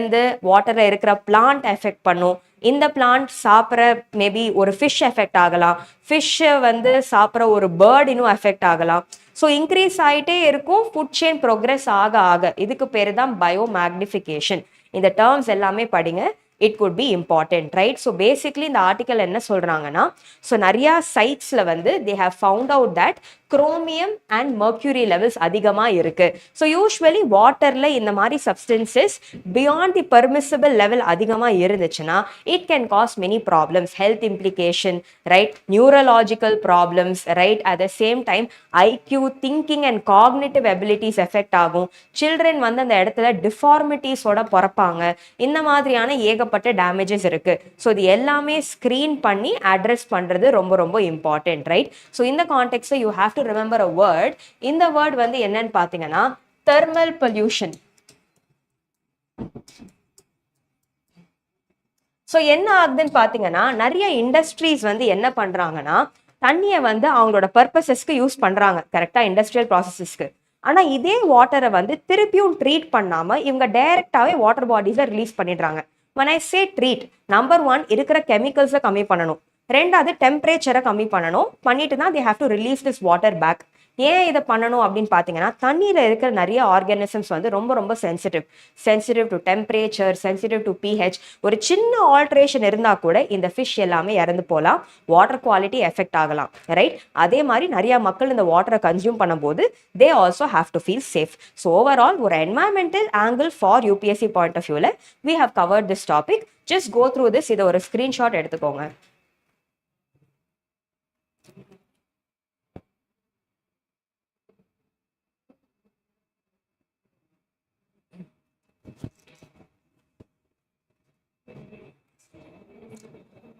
இருக்கிற பிளான்ட் எஃபெக்ட் பண்ணும். இந்த பிளான்ட் சாப்பிட்ற மேபி ஒரு ஃபிஷ் எஃபெக்ட் ஆகலாம், ஃபிஷ்ஷை வந்து சாப்பிட்ற ஒரு பேர்ட் இன்னும் எஃபெக்ட் ஆகலாம். ஸோ இன்க்ரீஸ் ஆகிட்டே இருக்கும் ஃபுட் செயின் ப்ரோக்ரஸ் ஆக. இதுக்கு பேர் தான் பயோமேக்னிஃபிகேஷன். இந்த டேர்ம்ஸ் எல்லாமே படிங்க, it could be important, right? So basically இந்த ஆர்டிக்கல் என்ன சொல்றாங்கன்னா, ஸோ நிறையா சைட்ஸில் வந்து they have found out that chromium and mercury levels அதிகமாக இருக்கு. ஸோ யூஸ்வலி வாட்டரில் இந்த மாதிரி substances beyond the permissible level அதிகமாக இருந்துச்சுன்னா it can cause many problems, health implication, right? Neurological problems, right? At the same time IQ, thinking and cognitive abilities affect ஆகும். Children வந்து அந்த இடத்துல டிஃபார்மிட்டிஸோட பிறப்பாங்க. இந்த மாதிரியான ஏகப்பட்ட டேமேஜஸ் இருக்கு. ஸோ இது எல்லாமே ஸ்க்ரீன் பண்ணி அட்ரஸ் பண்றது ரொம்ப ரொம்ப இம்பார்ட்டன்ட், ரைட்? ஸோ இந்த கான்டெக்ட்ல you have to remember a word. இந்த வேர்ட் வந்து என்னன்னு பார்த்தீங்கன்னா தெர்மல் பொல்யூஷன். ஸோ என்ன ஆகுதுன்னு பார்த்தீங்கன்னா நிறைய இண்டஸ்ட்ரீஸ் வந்து என்ன பண்றாங்கன்னா தண்ணியை வந்து அவங்களோட பர்பஸஸ்க்கு யூஸ் பண்றாங்க, கரெக்டா, இண்டஸ்ட்ரியல் ப்ராசஸஸ்க்கு. ஆனா இதே வாட்டரை வந்து திருப்பியும் ட்ரீட் பண்ணாம இவங்க டைரக்டாவே வாட்டர் பாடிஸை ரிலீஸ் பண்ணிடுறாங்க. when I say treat, number 1 இருக்கிற கெமிக்கல்ஸை கம்மி பண்ணணும், ரெண்டாவது டெம்பரேச்சரை கம்மி பண்ணணும். பண்ணிட்டு தான் they have to release this water back. ஏன் இதை பண்ணணும் அப்படின்னு பார்த்தீங்கன்னா தண்ணியில் இருக்கிற நிறைய ஆர்கானிசம்ஸ் வந்து ரொம்ப ரொம்ப sensitive to temperature, sensitive to pH. ஒரு சின்ன ஆல்ட்ரேஷன் இருந்தால் கூட இந்த ஃபிஷ் எல்லாமே இறந்து போகலாம், வாட்டர் குவாலிட்டி எஃபெக்ட் ஆகலாம், ரைட்? அதே மாதிரி நிறைய மக்கள் இந்த வாட்டரை கன்சியூம் பண்ணும்போது they also have to feel safe. So overall ஒரு environmental angle for UPSC point of வியூவில் we have covered this topic. Just go through this. இதை ஒரு ஸ்க்ரீன்ஷாட் எடுத்துக்கோங்க.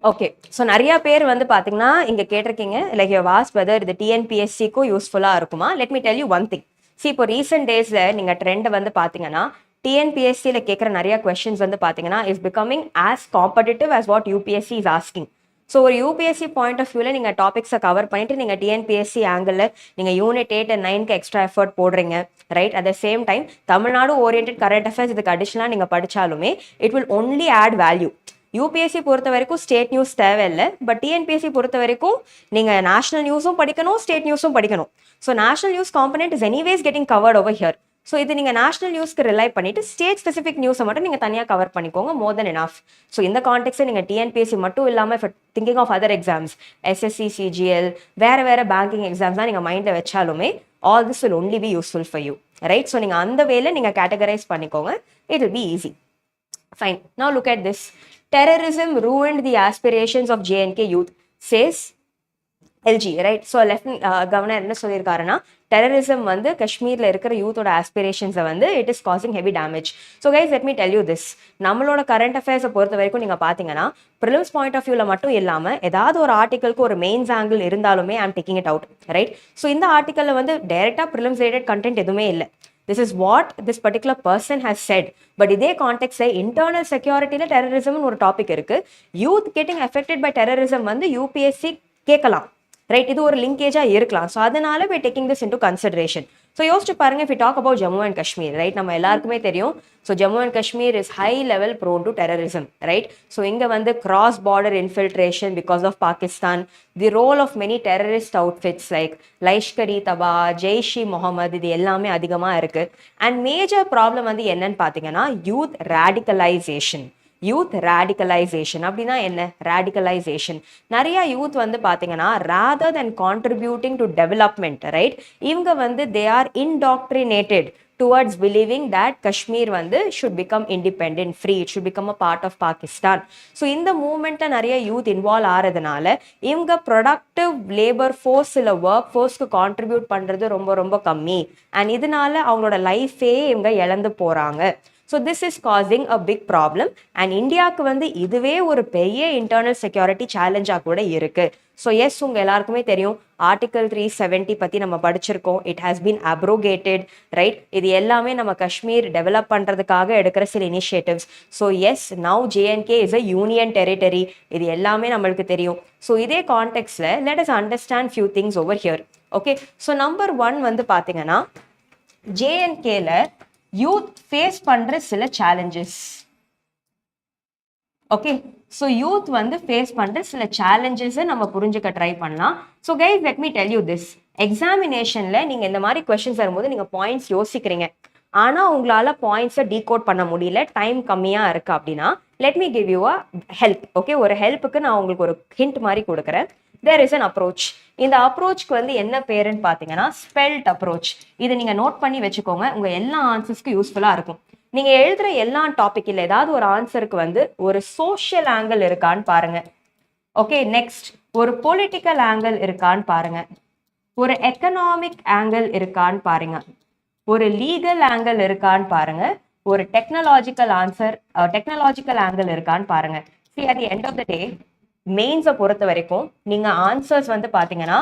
ஓகே, ஸோ நிறைய பேர் வந்து பார்த்தீங்கன்னா இங்கே கேட்டிருக்கீங்க, லைக் யூ வாஸ் வெதர் இது டிஎன்பிஎஸ்சிக்கும் யூஸ்ஃபுல்லாக இருக்குமா. Let me tell you one thing. இப்போ ரீசெண்ட் டேஸில் நீங்கள் ட்ரெண்டை வந்து பார்த்தீங்கன்னா டிஎன்பிஎஸ்சியில் கேட்குற நிறைய கொஸ்டின்ஸ் வந்து பார்த்தீங்கன்னா is becoming as competitive as what UPSC is asking. So ஒரு யூபிஎஸ்சி பாயிண்ட் ஆஃப் வியூவில் நீங்கள் டாபிக்ஸை கவர் பண்ணிட்டு நீங்கள் டிஎன்பிஎஸ்சி ஆங்கிளில் நீங்கள் யூனிட் 8 and 9க்கு எக்ஸ்ட்ரா எஃபர்ட் போடுறீங்க, right? At the same time Tamil Nadu orient current affairs இதுக்கு அடிஷ்னலாக நீங்கள் படித்தாலுமே it will only add value. UPSC பொறுத்த வரைக்கும் ஸ்டேட் நியூஸ் தேவையில்லை, பட் டிஎன்பிஎஸ்சி பொறுத்த வரைக்கும் நீங்கள் நேஷனல் நியூஸும் படிக்கணும், ஸ்டேட் நியூஸும் படிக்கணும். So national news component is anyways getting covered over here. So இது நீங்கள் நேஷனல் நியூஸ்க்கு ரிலை பண்ணிட்டு ஸ்டேட் ஸ்பெசிஃபிக் நியூஸை மட்டும் நீங்கள் தனியாக கவர் பண்ணிக்கோங்க, மோர் தென் எனஃப். ஸோ இந்த கான்டெக்ட்ஸை நீங்கள் டிஎன்பிஎஸ்சி மட்டும் இல்லாமல் thinking of other exams, SSC, CGL, வேறு பேங்கிங் எக்ஸாம்ஸ் தான் நீங்கள் மைண்டில் வச்சாலுமே all this will only be useful for you, right? So நீங்க அந்த வேல நீங்க categorize பண்ணிக்கோங்க, it will be easy. Fine. Now look at this. Terrorism ruined the aspirations of J&K youth, says LG, right? So Lieutenant Governor என்ன சொல்லியிருக்காருன்னா, terrorism வந்து காஷ்மீர்ல இருக்கிற யூத்தோட ஆஸ்பிரேஷன்ஸை வந்து it is causing heavy damage. So guys let me tell you this. நம்மளோட current அஃபேர்ஸை பொறுத்த வரைக்கும் நீங்கள் பார்த்தீங்கன்னா ப்ரிலிம்ஸ் பாயிண்ட் ஆஃப் வியூவில் மட்டும் இல்லாமல் ஏதாவது ஒரு ஆர்டிக்கலுக்கு ஒரு மெயின்ஸ் ஆங்கிள் இருந்தாலுமே I'm taking it out, right? So இந்த ஆர்டிக்கலில் வந்து டைரெக்டாக ப்ரிலிம்ஸ் ரிலேட்டட் கண்டென்ட் எதுவுமே இல்லை. This is what this particular person has said. But இதே கான்டெக்ட்ல இன்டர்னல் செக்யூரிட்டியில் டெரரிசம்னு ஒரு டாபிக் இருக்கு. Youth getting affected by terrorism வந்து யூபிஎஸ்சி கேட்கலாம், ரைட்? இது ஒரு லிங்கேஜா இருக்கலாம். ஸோ அதனால we taking this into consideration. So யோசிச்சு பாருங்க, if we talk about Jammu and Kashmir, right? நம்ம எல்லாருக்குமே தெரியும். So Jammu and Kashmir is high level prone to terrorism, right? So இங்க வந்து cross border infiltration because of Pakistan, the role of many terrorist outfits like Lashkar-e-Taiba, Jaish-e-Mohammed, இது எல்லாமே அதிகமா இருக்கு. And major problem வந்து என்னன்னு பாத்தீங்கன்னா யூத் ரேடிகலைசேஷன். யூத் ரேடிகலைசேஷன் அப்படின்னா என்ன? ரேடிகலைசேஷன் நிறைய யூத் வந்து பார்த்தீங்கன்னா rather than contributing to development, right, இவங்க வந்து they are indoctrinated towards believing that Kashmir வந்து should become independent, free, it should become a part of Pakistan. So இந்த மூமெண்ட்டை நிறைய யூத் இன்வால்வ் ஆகிறதுனால இவங்க ப்ரொடக்டிவ் லேபர் ஃபோர்ஸ் இல்லை ஒர்க் ஃபோர்ஸ்க்கு கான்ட்ரிபியூட் பண்ணுறது ரொம்ப ரொம்ப கம்மி. அண்ட் இதனால அவங்களோட லைஃபே இவங்க இழந்து போகிறாங்க. So this is causing a big problem. And இந்தியாவுக்கு வந்து இதுவே ஒரு பெரிய இன்டர்னல் செக்யூரிட்டி சேலஞ்சாக கூட இருக்கு. ஸோ எஸ், உங்கள் எல்லாருக்குமே தெரியும் ஆர்டிகல் 370 பற்றி நம்ம படிச்சிருக்கோம். It has been abrogated, right? இது எல்லாமே நம்ம காஷ்மீர் டெவலப் பண்ணுறதுக்காக எடுக்கிற சில initiatives. So yes, now JNK is a union territory. இது எல்லாமே நம்மளுக்கு தெரியும். ஸோ இதே கான்டெக்ட்ல let us understand few things over here. Okay, so number 1 வந்து பார்த்தீங்கன்னா JNKல யூத் ஃபேஸ் பண்ற சில சேலஞ்சஸ். ஓகே, ஸோ யூத் வந்து ஃபேஸ் பண்ற சில சேலஞ்சஸை நம்ம புரிஞ்சுக்க ட்ரை பண்ணலாம். So guys let me tell you this. எக்ஸாமினேஷன்ல நீங்க இந்த மாதிரி கொஸ்டின்ஸ் வரும்போது நீங்க பாயிண்ட்ஸ் யோசிக்கிறீங்க, ஆனா உங்களால பாயிண்ட்ஸை டீகோட் பண்ண முடியல, டைம் கம்மியா இருக்கு அப்படின்னா let me give you a help. Okay, ஒரு ஹெல்ப்புக்கு நான் உங்களுக்கு ஒரு ஹிண்ட் மாதிரி கொடுக்குறேன். There is an approach. இந்த அப்ரோச்க்கு வந்து என்ன பேருன்னு பார்த்தீங்கன்னா ஸ்பெல்ட் அப்ரோச். இதை நீங்க நோட் பண்ணி வச்சுக்கோங்க, உங்க எல்லா ஆன்சர்ஸ்க்கு யூஸ்ஃபுல்லா இருக்கும். நீங்க எழுதுற எல்லா டாபிக் இல்லை ஏதாவது ஒரு ஆன்சருக்கு வந்து ஒரு சோஷியல் ஆங்கிள் இருக்கான்னு பாருங்க. ஓகே, நெக்ஸ்ட் ஒரு பொலிட்டிக்கல் ஆங்கிள் இருக்கான்னு பாருங்க, ஒரு எக்கனாமிக் ஆங்கிள் இருக்கான்னு பாருங்க, ஒரு லீகல் ஆங்கிள் இருக்கான்னு பாருங்க, ஒரு டெக்னாலஜிக்கல் ஆங்கிள் இருக்கான்னு பாருங்க. See, at the end of the day, மெயின்ஸை பொறுத்த வரைக்கும் நீங்க ஆன்சர்ஸ் வந்து பாத்தீங்கன்னா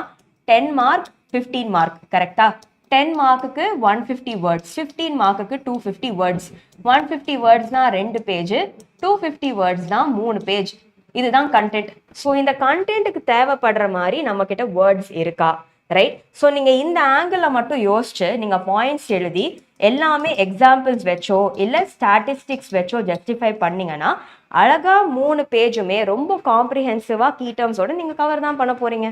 10 மார்க் 15 மார்க், கரெக்டா? 10 மார்க்குக்கு 150 வேர்ட்ஸ், 15 மார்க்குக்கு 250 வேர்ட்ஸ். 150 வேர்ட்ஸ்னா 2 page, 250 வேர்ட்ஸ்னா 3 page. இதுதான் கண்டென்ட். ஸோ இந்த கண்டென்ட்டுக்கு தேவைப்படுற மாதிரி நம்ம கிட்ட வேர்ட்ஸ் இருக்கா, ரைட்? ஸோ நீங்க இந்த ஆங்கிளை மட்டும் யோசிச்சு நீங்க பாயிண்ட்ஸ் எழுதி எல்லாமே எக்ஸாம்பிள்ஸ் வச்சோ இல்லை ஸ்டாட்டிஸ்டிக்ஸ் வச்சோ ஜஸ்டிஃபை பண்ணீங்கன்னா அழகா 3 பேஜுமே ரொம்ப காம்ப்ரிஹென்சிவா கீ டேர்ம்ஸோட நீங்க கவர் தான் பண்ண போறீங்க.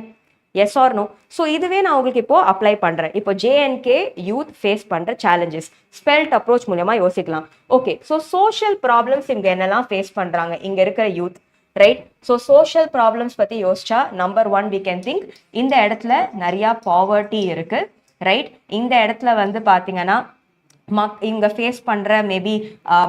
S R no? ஸோ இதுவே நான் உங்களுக்கு இப்போ அப்ளை பண்றேன். இப்போ JNK யூத் ஃபேஸ் பண்ற சேலஞ்சஸ் ஸ்பெல்ட் அப்ரோச் மூலமா யோசிக்கலாம். ஓகே, ஸோ சோஷியல் ப்ராப்ளம்ஸ் இங்க என்னெல்லாம் ஃபேஸ் பண்றாங்க இங்க இருக்கிற youth, right? So social problems பத்தி யோசிச்சா நம்பர் 1 we can think இந்த இடத்துல நிறைய பாவர்ட்டி இருக்கு, ரைட்? இந்த இடத்துல வந்து பாத்தீங்கன்னா இங்க ஃபேஸ் பண்ற மேபி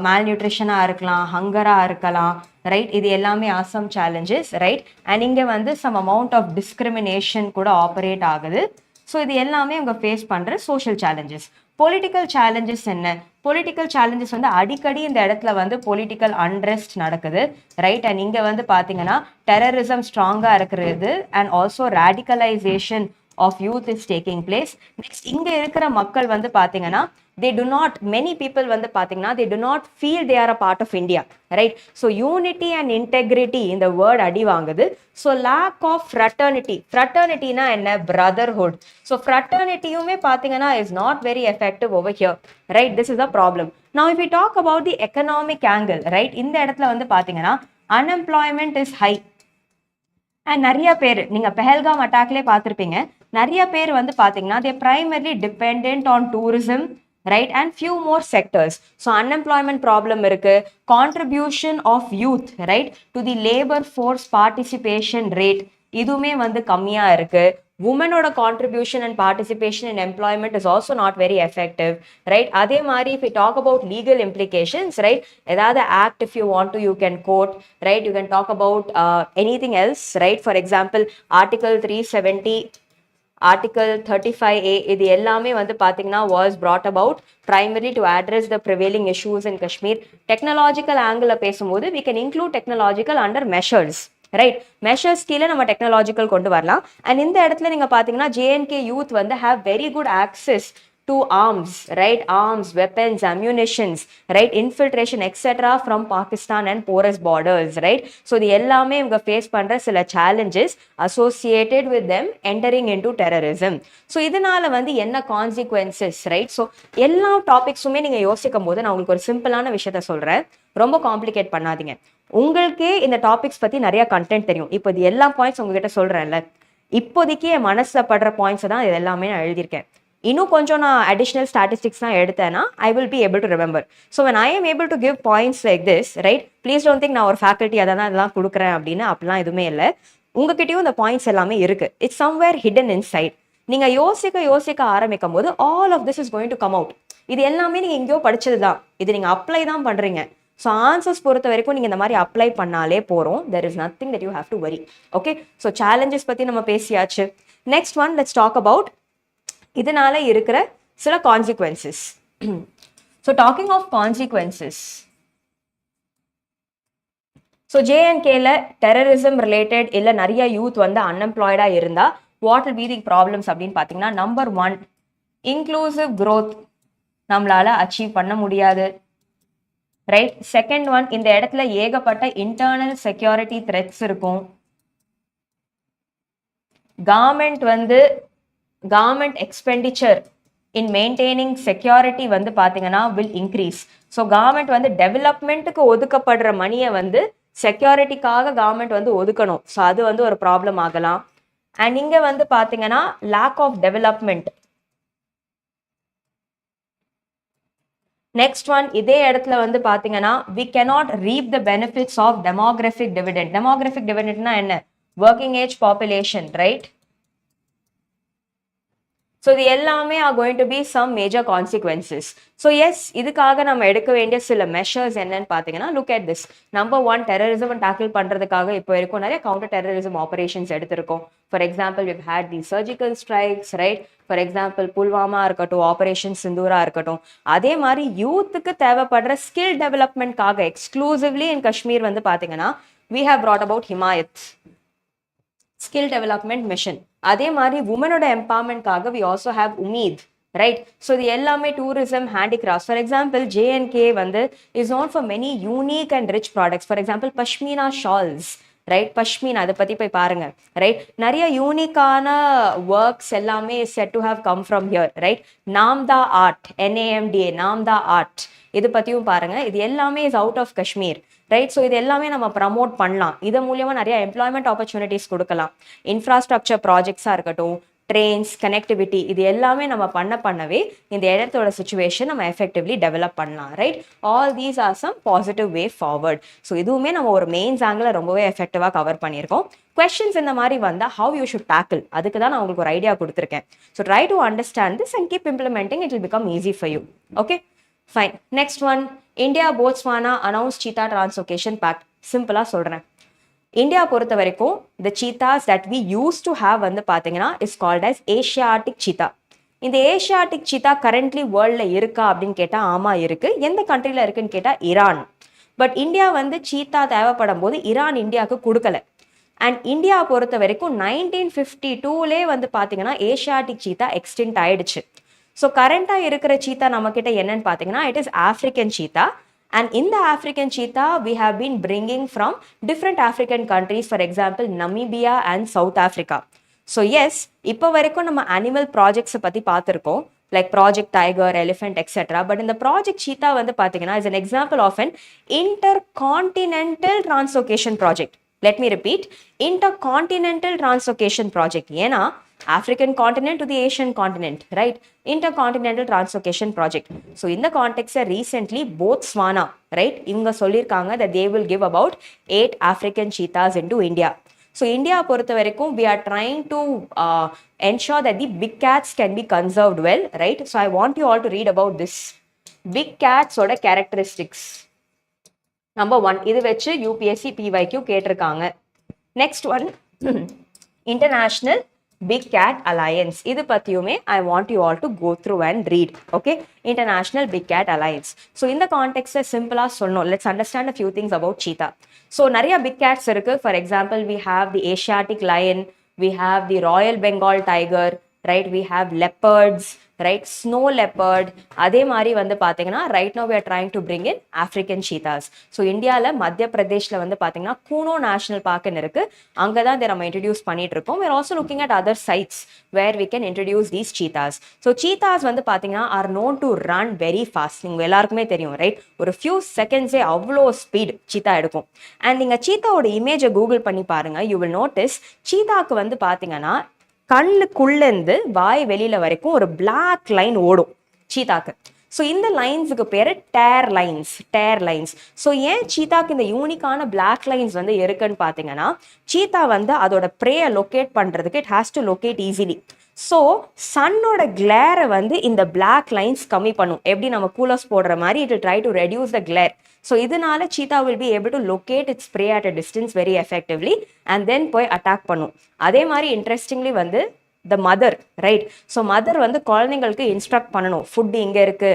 மால்நியூட்ரிஷனா இருக்கலாம், ஹங்கரா இருக்கலாம், ரைட்? இது எல்லாமே ஆசம் சேலஞ்சஸ், ரைட்? அண்ட் இங்க வந்து சம் அமௌண்ட் ஆஃப் டிஸ்கிரிமினேஷன் கூட ஆப்ரேட் ஆகுது. ஸோ இது எல்லாமே இவங்க ஃபேஸ் பண்ற சோஷியல் சேலஞ்சஸ். பொலிட்டிக்கல் சேலஞ்சஸ் என்ன? பொலிட்டிக்கல் சேலஞ்சஸ் வந்து அடிக்கடி இந்த இடத்துல வந்து பொலிட்டிக்கல் அன்ரெஸ்ட் நடக்குது, ரைட்? அண்ட் இங்க வந்து பாத்தீங்கன்னா டெரரிசம் ஸ்ட்ராங்கா இருக்கிறது and also radicalisation of youth is taking place. Next இங்க இருக்கிற மக்கள் வந்து பாத்தீங்கன்னா many people வந்து பாத்தீங்கன்னா they do not feel they are a part of India, right? So unity and integrity இந்த word அடி வாங்குது. So lack of fraternity na என்ன? Brotherhood. So fraternityயுமே பாத்தீங்கன்னா is not very effective over here, right? This is a problem. Now if we talk about the economic angle, right? இந்த இடத்துல வந்து பாத்தீங்கன்னா unemployment is high. And நிறைய பேர் நீங்க பெஹல்காம் அட்டாக்லேயே பார்த்துருப்பீங்க, நிறைய பேர் வந்து பார்த்தீங்கன்னா தே primarily dependent on tourism, right, and few more sectors. So unemployment problem இருக்கு, contribution of youth, right, to the labor force participation rate இதுவுமே வந்து கம்மியா இருக்கு. உமனோட contribution and participation in employment is also not very effective, right. அதே மாதிரி if you talk about legal implications, right, ஏதாவது act if you want to you can quote, right, you can talk about anything else, right. For example article 370, article 35A இது எல்லாமே வந்து பார்த்தீங்கன்னா was brought about primarily to address the prevailing issues in Kashmir. Technological angle பேசும்போது we can include technological under measures, right. Measures கீழே நம்ம technological கொண்டு வரலாம். And இந்த இடத்துல நீங்க பாத்தீங்கன்னா ஜேஎன்கே யூத் வந்து have very good access to arms, right, arms, weapons, ammunitions, right, infiltration etcetera from Pakistan and porous borders, right. So இது எல்லாமே இவங்க ஃபேஸ் பண்ற சில challenges associated with them entering in to terrorism. So இதனால வந்து என்ன consequences, right. So எல்லா டாபிக்ஸுமே நீங்க யோசிக்கும் போது நான் உங்களுக்கு ஒரு சிம்பிளான விஷயத்த சொல்றேன், ரொம்ப காம்ப்ளிகேட் பண்ணாதீங்க. உங்களுக்கே இந்த டாபிக்ஸ் பத்தி நிறைய கண்டென்ட் தெரியும். இப்போ இது எல்லா பாயிண்ட்ஸ் உங்ககிட்ட சொல்றேன்ல, இப்போதைக்கு என் மனசுல படுற பாயிண்ட்ஸ் தான் இது எல்லாமே நான் எழுதியிருக்கேன். இன்னும் கொஞ்சம் நான் அடிஷனல் ஸ்டாட்டிஸ்டிக்ஸ் தான் எடுத்தேன்னா I will be able to remember. So when I am able to give points like this, right, please don't think நான் ஒரு ஃபேக்கல்ட்டி அதை தான் இதெல்லாம் கொடுக்குறேன் அப்படின்னு, அப்படிலாம் எதுவுமே இல்லை. உங்ககிட்டயும் இந்த பாயிண்ட்ஸ் எல்லாமே இருக்கு. It's somewhere hidden inside. நீங்க யோசிக்க ஆரம்பிக்கும் போது all of this is going to come out. இது எல்லாமே நீங்க எங்கேயோ படிச்சது தான், இது நீங்க அப்ளை தான் பண்றீங்க. ஸோ ஆன்சர்ஸ் பொறுத்த வரைக்கும் நீங்கள் இந்த மாதிரி அப்ளை பண்ணாலே போகிறோம். There is nothing that you have to worry. Okay, so challenges பற்றி நம்ம பேசியாச்சு. Next one, let's talk about இதனால இருக்கிற சில consequences. So talking of consequences, so ஜேஎன்கேல டெரரிசம் ரிலேட்டட் இல்லை நிறைய யூத் வந்து அன்எம்ப்ளாய்டாக இருந்தால் what will be the problems அப்படின்னு பார்த்தீங்கன்னா, நம்பர் 1, இன்க்ளூசிவ் க்ரோத் நம்மளால அச்சீவ் பண்ண முடியாது, ரைட். செகண்ட் ஒன், இந்த இடத்துல ஏகப்பட்ட இன்டர்னல் செக்யூரிட்டி த்ரெட்ஸ் இருக்கும். Government expenditure in maintaining security வந்து பாத்தீங்கன்னா வில் இன்க்ரீஸ். ஸோ கவர்மெண்ட் வந்து டெவலப்மெண்ட்டுக்கு ஒதுக்கப்படுற மணியை வந்து செக்யூரிட்டிக்காக கவர்மெண்ட் வந்து ஒதுக்கணும். ஸோ அது வந்து ஒரு ப்ராப்ளம் ஆகலாம். அண்ட் இங்க வந்து பாத்தீங்கன்னா lack of development. Next one, இதே இடத்துல வந்து பாத்தீங்கன்னா we cannot reap the benefits of demographic dividend. demographic dividendனா என்ன? working age population, right? So இது எல்லாமே are going to be some major consequences. So yes, இதுக்காக நம்ம எடுக்க வேண்டிய சில மெஷர்ஸ் என்னன்னு பாத்தீங்கன்னா, look at this. Number 1, terrorism tackle பண்றதுக்காக இப்போ வரைக்கும் நிறைய counter terrorism operations எடுத்திருக்கோம். For example, we've had the surgical strikes, right? For example, Pulwama இருக்கட்டும், ஆபரேஷன் சிந்தூரா இருக்கட்டும். அதே மாதிரி யூத்துக்கு தேவைப்படுற ஸ்கில் டெவலப்மெண்ட்காக எக்ஸ்க்ளூசிவ்லி இன் காஷ்மீர் வந்து பாத்தீங்கன்னா we have brought about Himayat skill development mission. அதே மாதிரி உமனோட எம்பவர்மெண்ட்காக we also have Umeed, right. So இது எல்லாமே tourism, handicrafts. For example JNK வந்து is known for many unique and rich products. For example pashmina shawls, right, pashmina, அதை பத்தி போய் பாருங்க, ரைட். நிறைய யூனிக்கான ஒர்க்ஸ் எல்லாமே set to have come from here, right. Namda art, NAMDA, நாம்தா art, இது பத்தியும் பாருங்க. இது எல்லாமே is out of Kashmir, right. So இது எல்லாமே நம்ம ப்ரமோட் பண்ணலாம். இது மூலியமா நிறைய எம்ப்ளாய்மெண்ட் ஆப்பர்ச்சுனிட்டிஸ் கொடுக்கலாம். இன்ஃப்ராஸ்ட்ரக்சர் ப்ராஜெக்ட்ஸா இருக்கட்டும், ட்ரெயின்ஸ், கனெக்டிவிட்டி, இது எல்லாமே நம்ம பண்ணவே இந்த இடத்தோட சுச்சுவேஷன் நம்ம எஃபெக்டிவ்லி டெவலப் பண்ணலாம், right. All these are some positive way forward. So இதுவுமே நம்ம ஒரு மெயின்ஸ் ஆங்கிள் ரொம்பவே எஃபெக்டிவாக கவர் பண்ணியிருக்கோம். கொஸ்டின்ஸ் இந்த மாதிரி வந்தால் ஹவ் யூ ஷுட் டேக்கிள், அதுக்கு தான் நான் உங்களுக்கு ஒரு ஐடியா கொடுத்துருக்கேன். So try to understand this and keep implementing, it will become easy for you. Okay, fine. Next one, India Botswana announce cheetah translocation pact. சிம்பிளா சொல்றேன், இந்தியா பொறுத்த வரைக்கும் the cheetahs that we used to have வந்து பாத்தீங்கன்னா is called as Asiatic cheetah. இந்த Asiatic cheetah currently வேர்ல்ட்ல இருக்கா அப்படின்னு கேட்டா ஆமா இருக்கு. எந்த கண்ட்ரில இருக்குன்னு கேட்டா ஈரான். பட் இந்தியா வந்து சீத்தா தேவைப்படும் போது ஈரான் இந்தியாவுக்கு கொடுக்கல. அண்ட் இந்தியா பொறுத்த வரைக்கும் 1952லே வந்து பாத்தீங்கன்னா ஏஷியாட்டிக் சீத்தா எக்ஸ்டிங்க்ட் ஆயிடுச்சு. ஸோ கரண்டா இருக்கிற சீத்தா நம்ம கிட்ட என்னன்னு பாத்தீங்கன்னா it is African cheetah. And in the African cheetah, we have been bringing from different African countries, for example, Namibia and South Africa. So yes, இப்போ வரைக்கும் நம்ம அனிமல் ப்ராஜெக்ட்ஸை பற்றி பார்த்துருக்கோம். like Project Tiger, Elephant, etc. But in the Project Cheetah வந்து பாத்தீங்கன்னா is an example of an intercontinental translocation project. Let me repeat, intercontinental translocation project. ஏன்னா African continent to the Asian continent, right? Intercontinental translocation project. So in the context recently Botswana, right? இவங்க சொல்லிருக்காங்க that they will give about 8 African cheetahs into India. So India பொறுத்த வரைக்கும் we are trying to ensure that the big cats can be conserved well, right? So I want you all to read about this big cats ஓட characteristics. Number 1, இது வச்சு UPSC PYQ கேட்டிருக்காங்க. Next one, International Big Cat Alliance. இது பத்தியுமே I want you all to go through and read. Okay? International Big Cat Alliance. So in the context simple சொல்லணும். Let's understand a few things about cheetah. So நிறைய big cats இருக்கு. For example, we have the Asiatic lion, we have the Royal Bengal tiger, right? We have leopards, right? Snow leopard. அதே மாதிரி வந்து பாத்தீங்கன்னா right now we are trying to bring in African cheetahs. So இந்தியால மத்திய பிரதேஷ்ல வந்து பாத்தீங்கன்னா கூனோ national பார்க்னு இருக்கு. அங்க தான் இதை நம்ம இன்ட்ரோடியூஸ் பண்ணிட்டு இருக்கோம். We are also looking at other sites where we can introduce these cheetahs. So cheetahs வந்து பாத்தீங்கன்னா are known to run very fast. நீங்க எல்லாருக்குமே தெரியும், right? ஒரு few seconds அவ்வளோ ஸ்பீட் cheetah எடுக்கும். And நீங்க cheetah ஓட இமேஜை கூகுள் பண்ணி பாருங்க. You will notice cheetahக்கு வந்து பாத்தீங்கன்னா கண்ணுக்குள்ளேருந்து வாய் வெளியில வரைக்கும் ஒரு பிளாக் லைன் ஓடும் சீதாக்கு. ஸோ இந்த லைன்ஸுக்கு பேரு டேர் லைன்ஸ். ஸோ ஏன் சீதாக்கு இந்த யூனிக்கான பிளாக் லைன்ஸ் வந்து இருக்குன்னு பார்த்தீங்கன்னா சீதா வந்து அதோட ப்ரேயை லொக்கேட் பண்றதுக்கு it has to locate easily. So சன்னோட கிளேரை வந்து இந்த பிளாக் லைன்ஸ் கம்மி பண்ணும். எப்படி நம்ம கூலர்ஸ் போடுற மாதிரி it try to reduce the Clare. So இதனால cheetah will be able to locate its prey at a distance very effectively and then போய் அட்டாக் பண்ணும். அதே மாதிரி இன்ட்ரெஸ்டிங்லி வந்து the mother, right? So mother வந்து குழந்தைங்களுக்கு இன்ஸ்ட்ரக்ட் பண்ணணும், ஃபுட் இங்கே இருக்கு,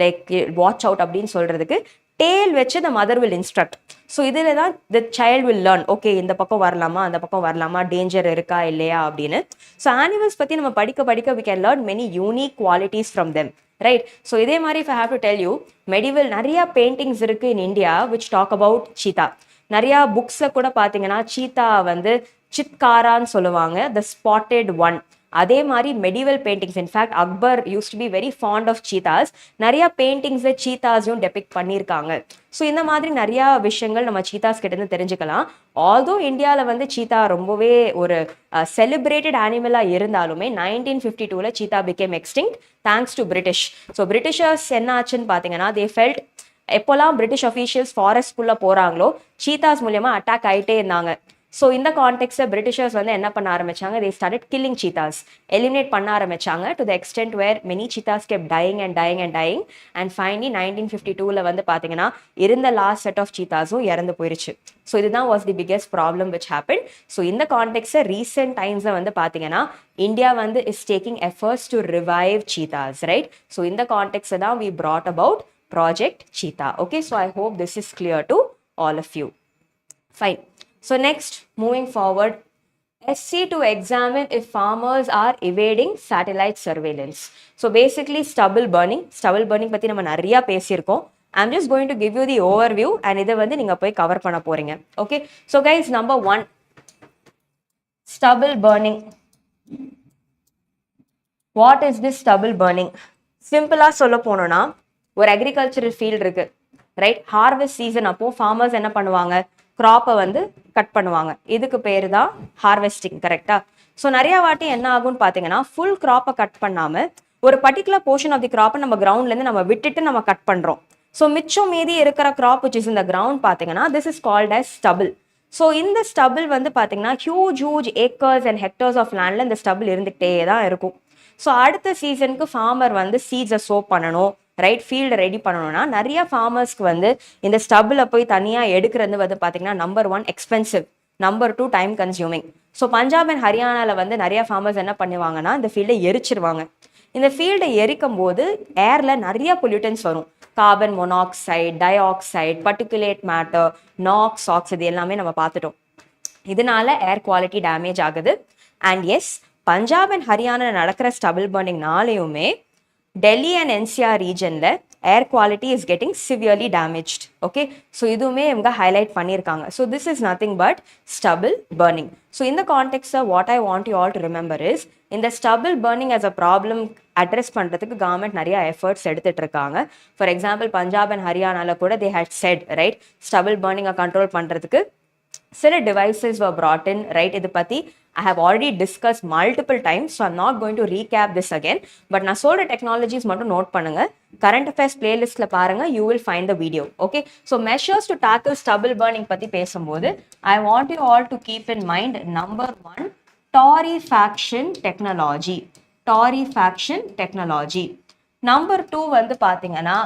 லைக் வாட்ச் அவுட் அப்படின்னு சொல்றதுக்கு டேல் வச்சு the mother will instruct. So இதில் தான் the child will learn, okay இந்த பக்கம் வரலாமா அந்த பக்கம் வரலாமா, டேஞ்சர் இருக்கா இல்லையா அப்படின்னு. ஸோ ஆனிமல்ஸ் பற்றி நம்ம படிக்க we can learn many unique qualities from them. Right? So இதே மாதிரி if I have to tell you, medieval நிறைய பெயிண்டிங்ஸ் இருக்கு in India which talk about cheetah. நிறைய புக்ஸ்ல கூட பாத்தீங்கன்னா cheetah வந்து சித்காரான்னு சொல்லுவாங்க, the spotted one. அதே மாதிரி medieval paintings, in fact Akbar used to be very fond of cheetahs. நிறைய பெயிண்டிங்ஸ்ல cheetahஸையும் டெபிக்ட் பண்ணியிருக்காங்க. ஸோ இந்த மாதிரி நிறைய விஷயங்கள் நம்ம cheetahs கிட்ட இருந்து தெரிஞ்சுக்கலாம். ஆல்தோ இந்தியாவில் வந்து cheetah ரொம்பவே ஒரு செலிப்ரேட்டட் அனிமலா இருந்தாலுமே 1952ல cheetah became extinct thanks to British. So Britishers என்ன ஆச்சுன்னு பார்த்தீங்கன்னா they felt எப்போல்லாம் பிரிட்டிஷ் அஃபீஷியல்ஸ் ஃபாரஸ்ட்குள்ள போறாங்களோ cheetahs மூலியமா அட்டாக் ஆயிட்டே இருந்தாங்க. ஸோ இந்த கான்டெக்ட்ல பிரிட்டிஷர்ஸ் வந்து என்ன பண்ண ஆரம்பிச்சாங்க, they started killing cheetahs, eliminate பண்ண ஆரம்பிச்சாங்க to the extent where many cheetahs kept dying and finally 1952ல வந்து பாத்தீங்கன்னா இருந்த லாஸ்ட் செட் ஆஃப் cheetahஸும் இறந்து போயிருச்சு. ஸோ இதுதான் was the biggest problem which happened. So இந்த கான்டெக்ட்ல ரீசென்ட் டைம்ஸ்ல வந்து பாத்தீங்கன்னா இந்தியா வந்து is taking efforts to revive cheetahs, right? So இந்த கான்டெக்ட்ல தான் we brought about Project Cheetah. Okay, so I hope this is clear to all of you. Fine. So next, moving forward, SC to examine if farmers are evading satellite surveillance. So basically stubble burning பத்தி நம்ம நிறைய பேசியிருக்கோம். I'm just going to give you the overview and இதை வந்து நீங்க போய் cover பண்ண போறீங்க. Okay, so guys, number 1, stubble burning. What is this stubble burning? சிம்பிளா சொல்ல போனோம்னா ஒரு அக்ரிகல்ச்சரல் ஃபீல்ட் இருக்கு, ரைட்? ஹார்வெஸ்ட் சீசன் அப்போ ஃபார்மர்ஸ் என்ன பண்ணுவாங்க, கிராப்பை வந்து கட் பண்ணுவாங்க. இதுக்கு பேரு தான் ஹார்வெஸ்டிங், கரெக்டா? ஸோ நிறைய வாட்டி என்ன ஆகும்னு பார்த்தீங்கன்னா ஃபுல் கிராப்பை கட் பண்ணாம ஒரு பர்டிகுலர் போர்ஷன் ஆஃப் தி கிராப்பை நம்ம கிரவுண்ட்லேருந்து நம்ம விட்டுட்டு நம்ம கட் பண்றோம். ஸோ மிச்சம் மீதி இருக்கிற graph which is in the ground பார்த்தீங்கன்னா this is called as stubble. So இந்த ஸ்டபிள் வந்து பார்த்தீங்கன்னா huge acres and hectares of லேண்ட்ல இந்த ஸ்டபிள் இருந்துகிட்டே தான் இருக்கும். ஸோ அடுத்த சீசனுக்கு ஃபார்மர் வந்து சீட்ஸை சோ பண்ணணும், ரைட்? ஃபீல்டை ரெடி பண்ணணும்னா நிறைய ஃபார்மர்ஸ்க்கு வந்து இந்த ஸ்டபிளை போய் தனியாக எடுக்கிறது வந்து பார்த்தீங்கன்னா number 1 expensive, number 2 time consuming. So Punjab and ஹரியானாவில் வந்து நிறைய ஃபார்மர்ஸ் என்ன பண்ணுவாங்கன்னா இந்த ஃபீல்டை எரிச்சிருவாங்க. இந்த ஃபீல்டை எரிக்கும் போது ஏர்ல நிறைய பொல்யூட்டன்ஸ் வரும், carbon monoxide, dioxide, particulate matter, NOx, ஆக்ஸ், இது எல்லாமே நம்ம பார்த்துட்டோம். இதனால ஏர் குவாலிட்டி டேமேஜ் ஆகுது. And yes, Punjab and Haryana நடக்கிற ஸ்டபிள் பர்னிங்னாலேயுமே டெல்லி அண்ட் என்சிஆர் ரீஜன்ல air quality is getting severely damaged. Okay, so idume imga highlight pannirukanga. So this is nothing but stubble burning. So in the context of what I want you all to remember is, in the stubble burning as a problem address பண்றதுக்கு government நிறைய efforts எடுத்துட்டு இருக்காங்க. For example, Punjab and Haryana கூட they had said, right, stubble burning control பண்றதுக்கு சில devices were brought in, right? இது பத்தி I have already discussed multiple times, so I'm not going to recap this again. But நான் சொல்ற technologies மட்டும் note பண்ணுங்க. Current Affairs playlistல பாருங்க, you will find the video. Okay, so measures to tackle stubble burning பத்தி பேசும்போது I want you all to keep in mind, number 1, torrefaction technology. Torrefaction technology. Number 2 வந்து பாத்தீங்கன்னா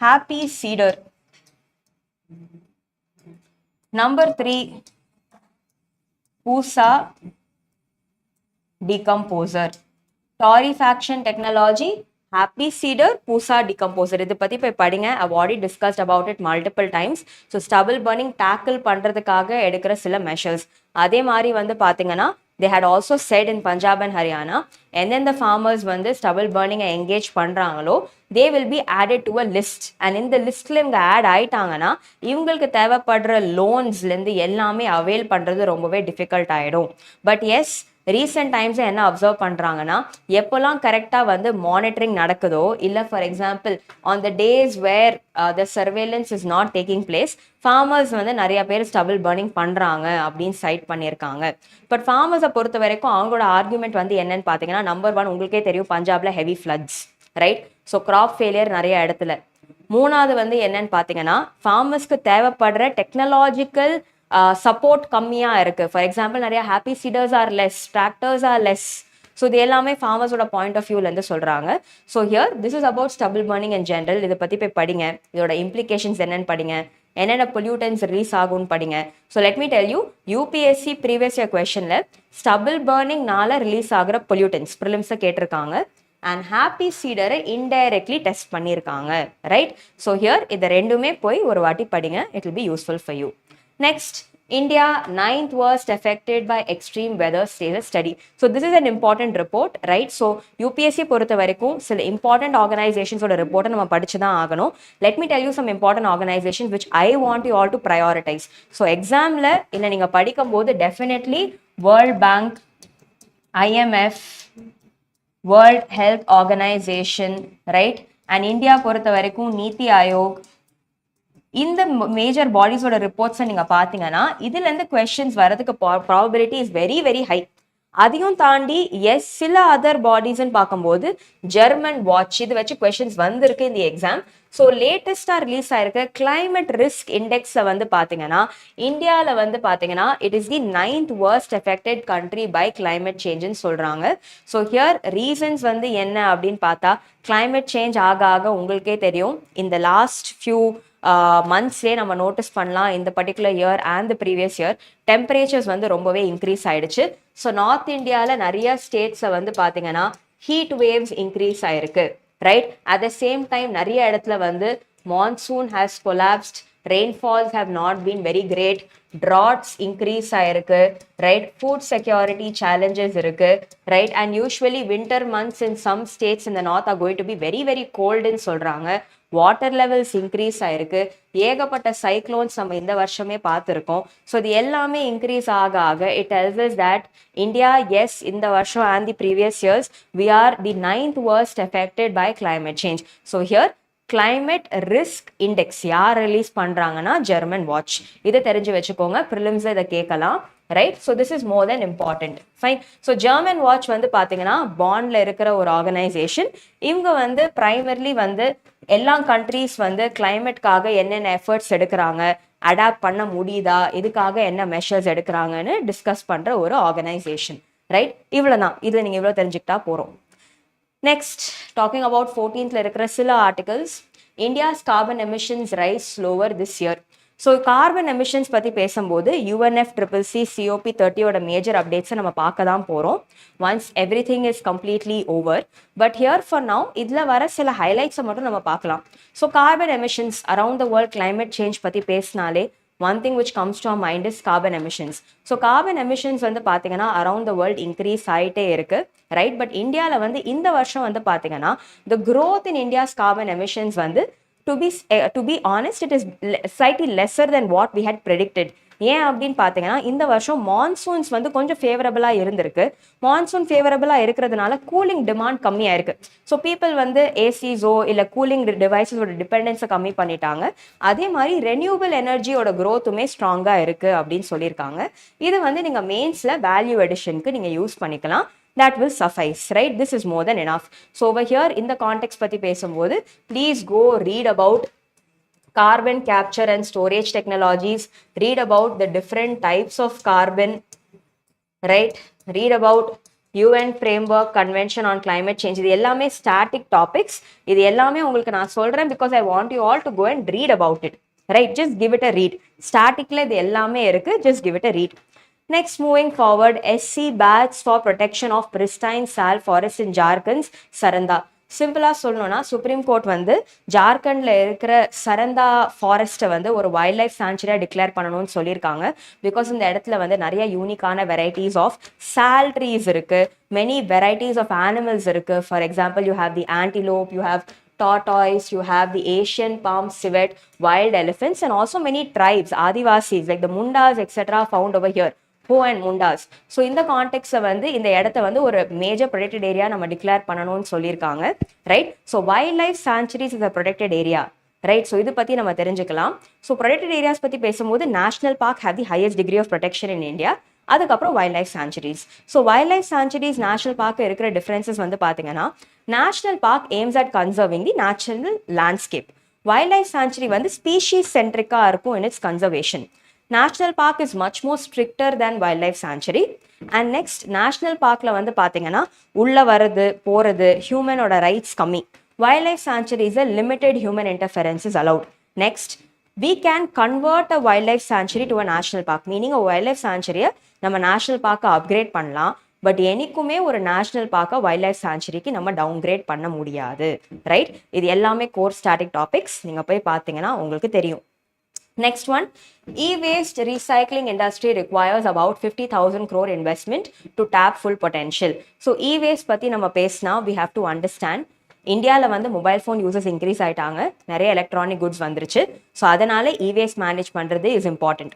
happy cedar. Number 3, PUSA decomposer. Torrefaction technology, happy cedar, PUSA decomposer. இது பத்தி போய் படிங்க. I've already discussed about it multiple times. So stubble burning tackle பண்றதுக்காக எடுக்கிற சில measures. அதே மாதிரி வந்து பாத்தீங்கன்னா they had also said in Punjab and Haryana, and then the farmers வந்து stubble burning engage பண்றாங்களோ they will be added to a list, and in the listல இவங்க add ஆயிட்டாங்கன்னா இவங்களுக்கு தேவைப்படுற லோன்ஸ்ல இருந்து எல்லாமே அவைல் பண்றது ரொம்பவே டிஃபிகல்ட் ஆயிடும். பட் எஸ், ரீசெண்ட் டைம்ஸ் என்ன அப்சர்வ் பண்றாங்கன்னா, எப்போல்லாம் கரெக்டா வந்து மானிட்டரிங் நடக்குதோ இல்ல for example on the days where the surveillance is not taking place, farmers வந்து நிறைய பேர் ஸ்டபிள் பர்னிங் பண்றாங்க அப்படின்னு சைட் பண்ணியிருக்காங்க. பட் ஃபார்மர்ஸை பொறுத்த வரைக்கும் அவங்களோட ஆர்குமெண்ட் வந்து என்னன்னு பாத்தீங்கன்னா, நம்பர் 1 உங்களுக்கே தெரியும், பஞ்சாப்ல heavy floods, right? So crop failure நிறைய இடத்துல. மூணாவது வந்து என்னன்னு பாத்தீங்கன்னா, ஃபார்மர்ஸ்க்கு தேவைப்படுற டெக்னாலஜிக்கல் சப்போர்ட் கம்மியா இருக்கு. ஃபார் எக்ஸாம்பிள் நிறைய happy seeders are less, tractors are less. So இது எல்லாமே ஃபார்மர்ஸோட பாயிண்ட் ஆஃப் வியூல இருந்து சொல்றாங்க. So here this is about stubble burning in general. இதை பத்தி போய் படிங்க, இதோட இம்ப்ளிகேஷன்ஸ் என்னன்னு படிங்க, என்னென்ன பொல்யூட்டன்ஸ் ரிலீஸ் ஆகும்னு படிங்க. So let me tell you, UPSC previous year கொஸ்டின்ல ஸ்டபிள் பர்னிங்னால ரிலீஸ் ஆகிற பொல்யூட்டன்ஸ் ப்ரிலிம்ஸை கேட்டிருக்காங்க, அண்ட் ஹாப்பி சீடரை இன்டைரக்ட்லி டெஸ்ட் பண்ணியிருக்காங்க, ரைட்? ஸோ ஹியர் இதை ரெண்டுமே போய் ஒரு வாட்டி படிங்க, it will be useful for you. Next, India 9th worst affected by extreme weather status study. So this is an important report, right? So UPSC பொறுத்த வரைக்கும் சில important organizations ஓட report நம்ம படிச்சு தான் ஆகணும். Let me tell you some important organizations which I want you all to prioritize. So examல இல்ல நீங்க படிக்கும் போது definitely World Bank, IMF, World Health Organization, right? And India பொறுத்த வரைக்கும் நீத்தி ஆயோக், இந்த மேஜர் பாடிஸோட ரிப்போர்ட்ஸை நீங்க பாத்தீங்கன்னா இதுல இருந்து கொஸ்டின்ஸ் வரதுக்கு probability is very very high. அதையும் தாண்டி எஸ், சில அதர் பாடிஸ்ன்னு பார்க்கும்போது ஜெர்மன் வாட்ச் இது வச்சு கொஸ்டின்ஸ் வந்திருக்கு இந்த எக்ஸாம். ஸோ லேட்டஸ்டா ரிலீஸ் ஆயிருக்க கிளைமேட் ரிஸ்க் இண்டெக்ஸ்ல வந்து பாத்தீங்கன்னா இந்தியாவில வந்து பாத்தீங்கன்னா it is the 9th worst affected country by climate changeன்னு சொல்றாங்க. ஸோ ஹியர் ரீசன்ஸ் வந்து என்ன அப்படின்னு பார்த்தா, கிளைமேட் சேஞ்ச் ஆக ஆக உங்களுக்கே தெரியும், இந்த லாஸ்ட் ஃபியூ மந்த்ஸ்லேயே நம்ம நோட்டீஸ் பண்ணலாம், இந்த particular year and the previous year temperatures வந்து ரொம்பவே இன்க்ரீஸ் ஆயிடுச்சு. ஸோ நார்த் இந்தியாவில் நிறைய ஸ்டேட்ஸை வந்து பார்த்தீங்கன்னா ஹீட் வேவ்ஸ் இன்க்ரீஸ் ஆயிருக்கு, right? At the same time நிறைய இடத்துல வந்து monsoon has collapsed, rainfalls have not been very great, droughts increase ஆயிருக்கு, right? Food security challenges இருக்கு, right? And usually winter months in some states in the north are going to be very very cold ன்னு சொல்றாங்க. Water levels increase ஆயிருக்கு, ஏகப்பட்ட cyclones நம்ம இந்த வருஷமே பார்த்துருக்கோம். ஸோ இது எல்லாமே இன்க்ரீஸ் ஆக ஆக it tells us that India, yes, இந்த வருஷம் and the previous years we are the 9th worst affected by climate change. So here climate risk index யார் ரிலீஸ் பண்றாங்கன்னா ஜெர்மன் வாட்ச். இதை தெரிஞ்சு வச்சுக்கோங்க, ப்ரிலிம்ஸ்ல இதை கேட்கலாம், right? So this is more then important, fine. So German watch வந்து பார்த்தீங்கன்னா பாண்ட்ல இருக்கிற ஒரு ஆர்கனைசேஷன். இவங்க வந்து பிரைமர்லி வந்து எல்லா கண்ட்ரீஸ் வந்து கிளைமேட்காக என்னென்ன எஃபர்ட்ஸ் எடுக்கிறாங்க, அடாப்ட் பண்ண முடியுதா, இதுக்காக என்ன மெஷர்ஸ் எடுக்கிறாங்கன்னு டிஸ்கஸ் பண்ற ஒரு ஆர்கனைசேஷன், ரைட்? இவ்வளோதான், இது நீங்கள் இவ்வளோ தெரிஞ்சுக்கிட்டா போகிறோம். Next, talking about 14th இருக்கிற சில articles, India's carbon emissions rise slower this year. So carbon emissions பத்தி பேசும்போது UNFCCC COP30 ஓட மேஜர் அப்டேட்ஸை நம்ம பார்க்க தான் போகிறோம் once everything is completely over. But here for now இதில் வர சில ஹைலைட்ஸை மட்டும் நம்ம பார்க்கலாம். So carbon emissions around the world climate change பற்றி பேசினாலே one thing which comes to our mind is carbon emissions. So carbon emissions வந்து பாத்தீங்கன்னா around the world increase ஆயிட்டே இருக்கு, right? But இந்தியால வந்து இந்த வருஷம் வந்து பாத்தீங்கன்னா the growth in India's carbon emissions வந்து to be honest, it is slightly lesser than what we had predicted. ஏன் அப்படின்னு பார்த்தீங்கன்னா இந்த வருஷம் மான்சூன்ஸ் வந்து கொஞ்சம் ஃபேவரபிளாக இருந்திருக்கு. மான்சூன் ஃபேவரபிளாக இருக்கிறதுனால கூலிங் டிமாண்ட் கம்மியாக இருக்கு. ஸோ பீப்புள் வந்து ஏசிஸோ இல்லை கூலிங் டிவைசஸோட டிபெண்டன்ஸை கம்மி பண்ணிட்டாங்க. அதே மாதிரி ரெனியூவபிள் எனர்ஜியோட க்ரோத்துமே ஸ்ட்ராங்காக இருக்கு அப்படின்னு சொல்லியிருக்காங்க. இது வந்து நீங்கள் மெயின்ஸில் வேல்யூ எடிஷனுக்கு நீங்கள் யூஸ் பண்ணிக்கலாம். That will suffice, right? This is more than enough. So over here in the context பத்தி பேசும்போது please go read about carbon capture and storage technologies, read about the different types of carbon, right? Read about UN framework convention on climate change. இது எல்லாமே static topics. இது எல்லாமே உங்களுக்கு நான் சொல்றேன் because I want you all to go and read about it, right? Just give it a read. Staticல இது எல்லாமே இருக்கு, just give it a read. Next, moving forward, SC bats for protection of pristine sal forests in Jharkhand's Saranda. சிம்பிளா சொல்லணும்னா supreme court வந்து ஜார்க்கண்ட்ல இருக்கிற சரந்தா ஃபாரஸ்ட்டை வந்து ஒரு wild life சாங்சுரியா declare பண்ணணும்னு சொல்லியிருக்காங்க. பிகாஸ் இந்த இடத்துல வந்து நிறைய யூனிக்கான வெரைட்டிஸ் ஆஃப் சால் ட்ரீஸ் இருக்கு, மெனி வெரைட்டிஸ் ஆஃப் அனிமல்ஸ் இருக்கு. For example, you have the antelope, you have tortoise, you have the Asian palm civet, wild elephants, and also many tribes, Adivasis, like the Mundas, etc. found over here. Ho and Mundas. So in the context வந்து இந்த இடத்த வந்து ஒரு major protected area நம்ம declare பண்ணணும்னு சொல்லியிருக்காங்க, right? So wild life sanctuaries is a protected area, right? So இது பற்றி நம்ம தெரிஞ்சுக்கலாம். ஸோ ப்ரொடெக்டட் ஏரியாஸ் பற்றி பேசும்போது national park have the highest degree of protection in India. அதுக்கப்புறம் wild life sanctuaries. So wild life sanctuaries national பார்க்கு இருக்கிற differences வந்து பார்த்தீங்கன்னா, national park aims at conserving the natural landscape. Wild life sanctuary வந்து species சென்ட்ரிக்காக இருக்கும் இன் it's conservation. National Park is much more stricter than wildlife sanctuary. And next, National Parkல வந்து பாத்தீங்கன்னா உள்ள வரது போறது ஹியூமனோட ரைட்ஸ் கம்மி. Wildlife sanctuary is a limited human interference is allowed. Next, we can convert a wildlife sanctuary to a national park, meaning a wildlife sanctuary நம்ம national park upgrade பண்ணலாம். But என்னைக்குமே ஒரு நேஷனல் பார்க்க வைல்ட் லைஃப் சாங்சுரிக்கு நம்ம downgrade பண்ண முடியாது, right? இது எல்லாமே கோர் ஸ்டாட்டிக் டாபிக்ஸ், நீங்க போய் பார்த்தீங்கன்னா உங்களுக்கு தெரியும். Next one, e-waste recycling industry requires about 50,000 crore investment to tap full potential. So e-waste பத்தி நம்ம பேசினா we have to understand, இந்தியாவில் வந்து மொபைல் ஃபோன் யூசர்ஸ் இன்க்ரீஸ் ஆகிட்டாங்க, நிறைய எலக்ட்ரானிக் குட்ஸ் வந்துருச்சு. ஸோ அதனால இ-வேஸ்ட் மேனேஜ் பண்ணுறது இஸ் இம்பார்ட்டன்ட்.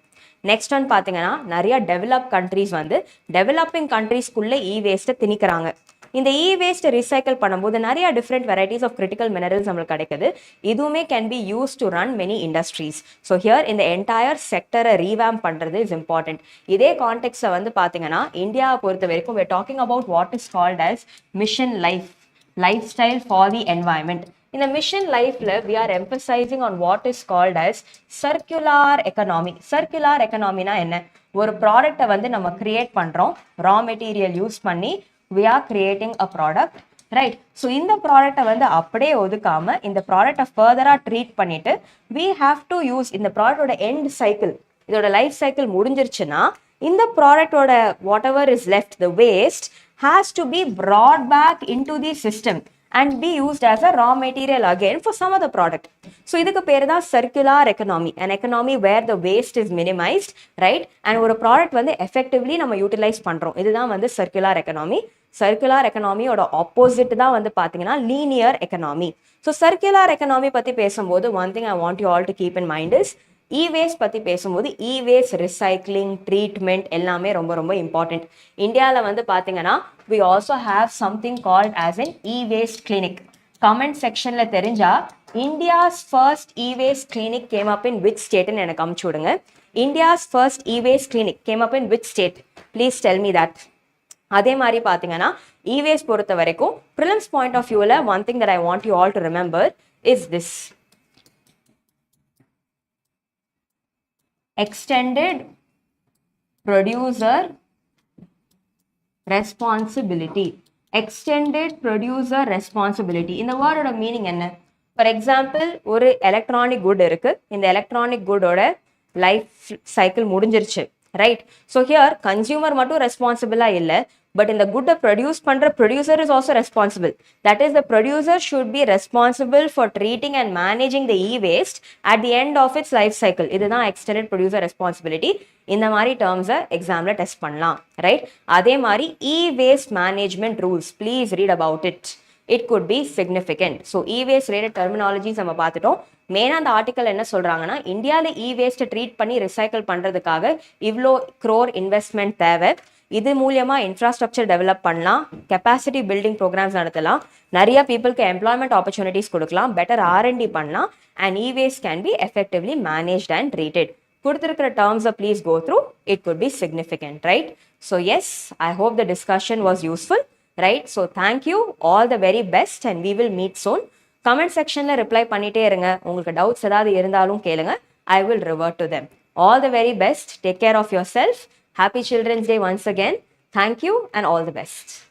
நெக்ஸ்ட் ஒன் பார்த்தீங்கன்னா, நிறைய டெவலப் கண்ட்ரீஸ் வந்து டெவலப்பிங் கண்ட்ரீஸ்க்குள்ளே இ-வேஸ்ட்டை திணிக்கிறாங்க. இந்த இ-வேஸ்ட்டை ரீசைக்கிள் பண்ணும்போது நிறைய different varieties of critical minerals நம்மளுக்கு கிடைக்குது. இதுவுமே can be use to run many industries. So here இந்த என்டையர் செக்டரை ரீவேம் பண்ணுறது இஸ் இம்பார்ட்டன்ட். இதே கான்டெக்ட்ஸை வந்து பார்த்தீங்கன்னா, இந்தியாவை பொறுத்த வரைக்கும் we're talking about what is called as mission life, lifestyle for the environment. In the mission life-ல we are emphasizing on what is called as circular economy. Circular economy னா என்ன? ஒரு ப்ராடக்ட்டை வந்து நம்ம கிரியேட் பண்ணுறோம், ரா மெட்டீரியல் யூஸ் பண்ணி we are creating a product, right? So இந்த ப்ராடக்ட்டை வந்து அப்படியே ஒதுக்காம இந்த ப்ராடக்ட்டை ஃபர்தராக ட்ரீட் பண்ணிட்டு we have to use இந்த ப்ராடக்டோட எண்ட் சைக்கிள், இதோட லைஃப் சைக்கிள் முடிஞ்சிருச்சுன்னா இந்த ப்ராடக்டோட whatever is left, the waste has to be brought back into the system and be used as a raw material again for some other product. So இதுக்கு பேர் தான் circular economy, an economy where the waste is minimized, right? And ஒரு product வந்து effectively நம்ம utilise பண்றோம். இதுதான் வந்து circular economy. Circular economy ஓட ஆப்போசிட் தான் வந்து பாத்தீங்கன்னா linear economy. So circular economy பத்தி பேசும்போது one thing I want you all to keep in mind is e-waste பத்தி பேசும்போது e-waste recycling, treatment எல்லாமே ரொம்ப ரொம்ப இம்பார்ட்டன்ட். இந்தியாவில் வந்து பார்த்தீங்கன்னா we also have something called as an e-waste clinic. Comment sectionல தெரிஞ்சா India's first e-waste clinic came up in which state ன்னு எனக்கு அமுச்சு விடுங்க. India's first e-waste clinic came up in which state? Please tell me that. அதே மாதிரி பார்த்தீங்கன்னா e-waste பொறுத்த வரைக்கும் prelims point of viewல one thing that I want you all to remember is this. Extended producer responsibility. Extended producer responsibility. இந்த வேர்டோட meaning என்ன? For example, ஒரு electronic good இருக்கு, இந்த எலக்ட்ரானிக் குட்டோட லைஃப் சைக்கிள் முடிஞ்சிருச்சு, ரைட்? ஸோ ஹியர் கன்சியூமர் மட்டும் ரெஸ்பான்சிபிளா இல்லை, but in the good produce பண்ற producer is also responsible. That is, the producer should be responsible for treating and managing the e-waste at the end of its life cycle. இதுதான் extended producer responsibility. இந்த மாதிரி terms examல test பண்ணலாம், right? அதே மாதிரி e-waste management rules, please read about it. It could be significant. So e-waste related terminologies நம்ம பார்த்துட்டோம். மெயினா அந்த ஆர்டிக்கல் என்ன சொல்றாங்கன்னா, இந்தியாவில் e-waste ட்ரீட் பண்ணி ரிசைக்கிள் பண்றதுக்காக இவ்வளோ crore இன்வெஸ்ட்மெண்ட் தேவை. இது மூலியமா இன்ஃப்ராஸ்ட்ரக்சர் டெவலப் பண்ணலாம், கெப்பாசிட்டி பில்டிங் ப்ரோக்ராம்ஸ் நடத்தலாம், நிறைய பீப்புளுக்கு எம்ப்ளாய்மெண்ட் ஆப்பர்ச்சுனிட்டிஸ் கொடுக்கலாம், பெட்டர் R&D பண்ணலாம், and e-waste can be effectively managed and treated. கொடுத்துருக்கிற டேர்ம்ஸை please go through. It could be significant, right? So yes, I hope the discussion was useful, right? So thank you, all the very best, and we will meet soon. Comment sectionல reply பண்ணிட்டே இருங்க. உங்களுக்கு doubts ஏதாவது இருந்தாலும் கேளுங்க. I will revert to them. All the very best. Take care of yourself. Happy Children's Day once again. Thank you and all the best.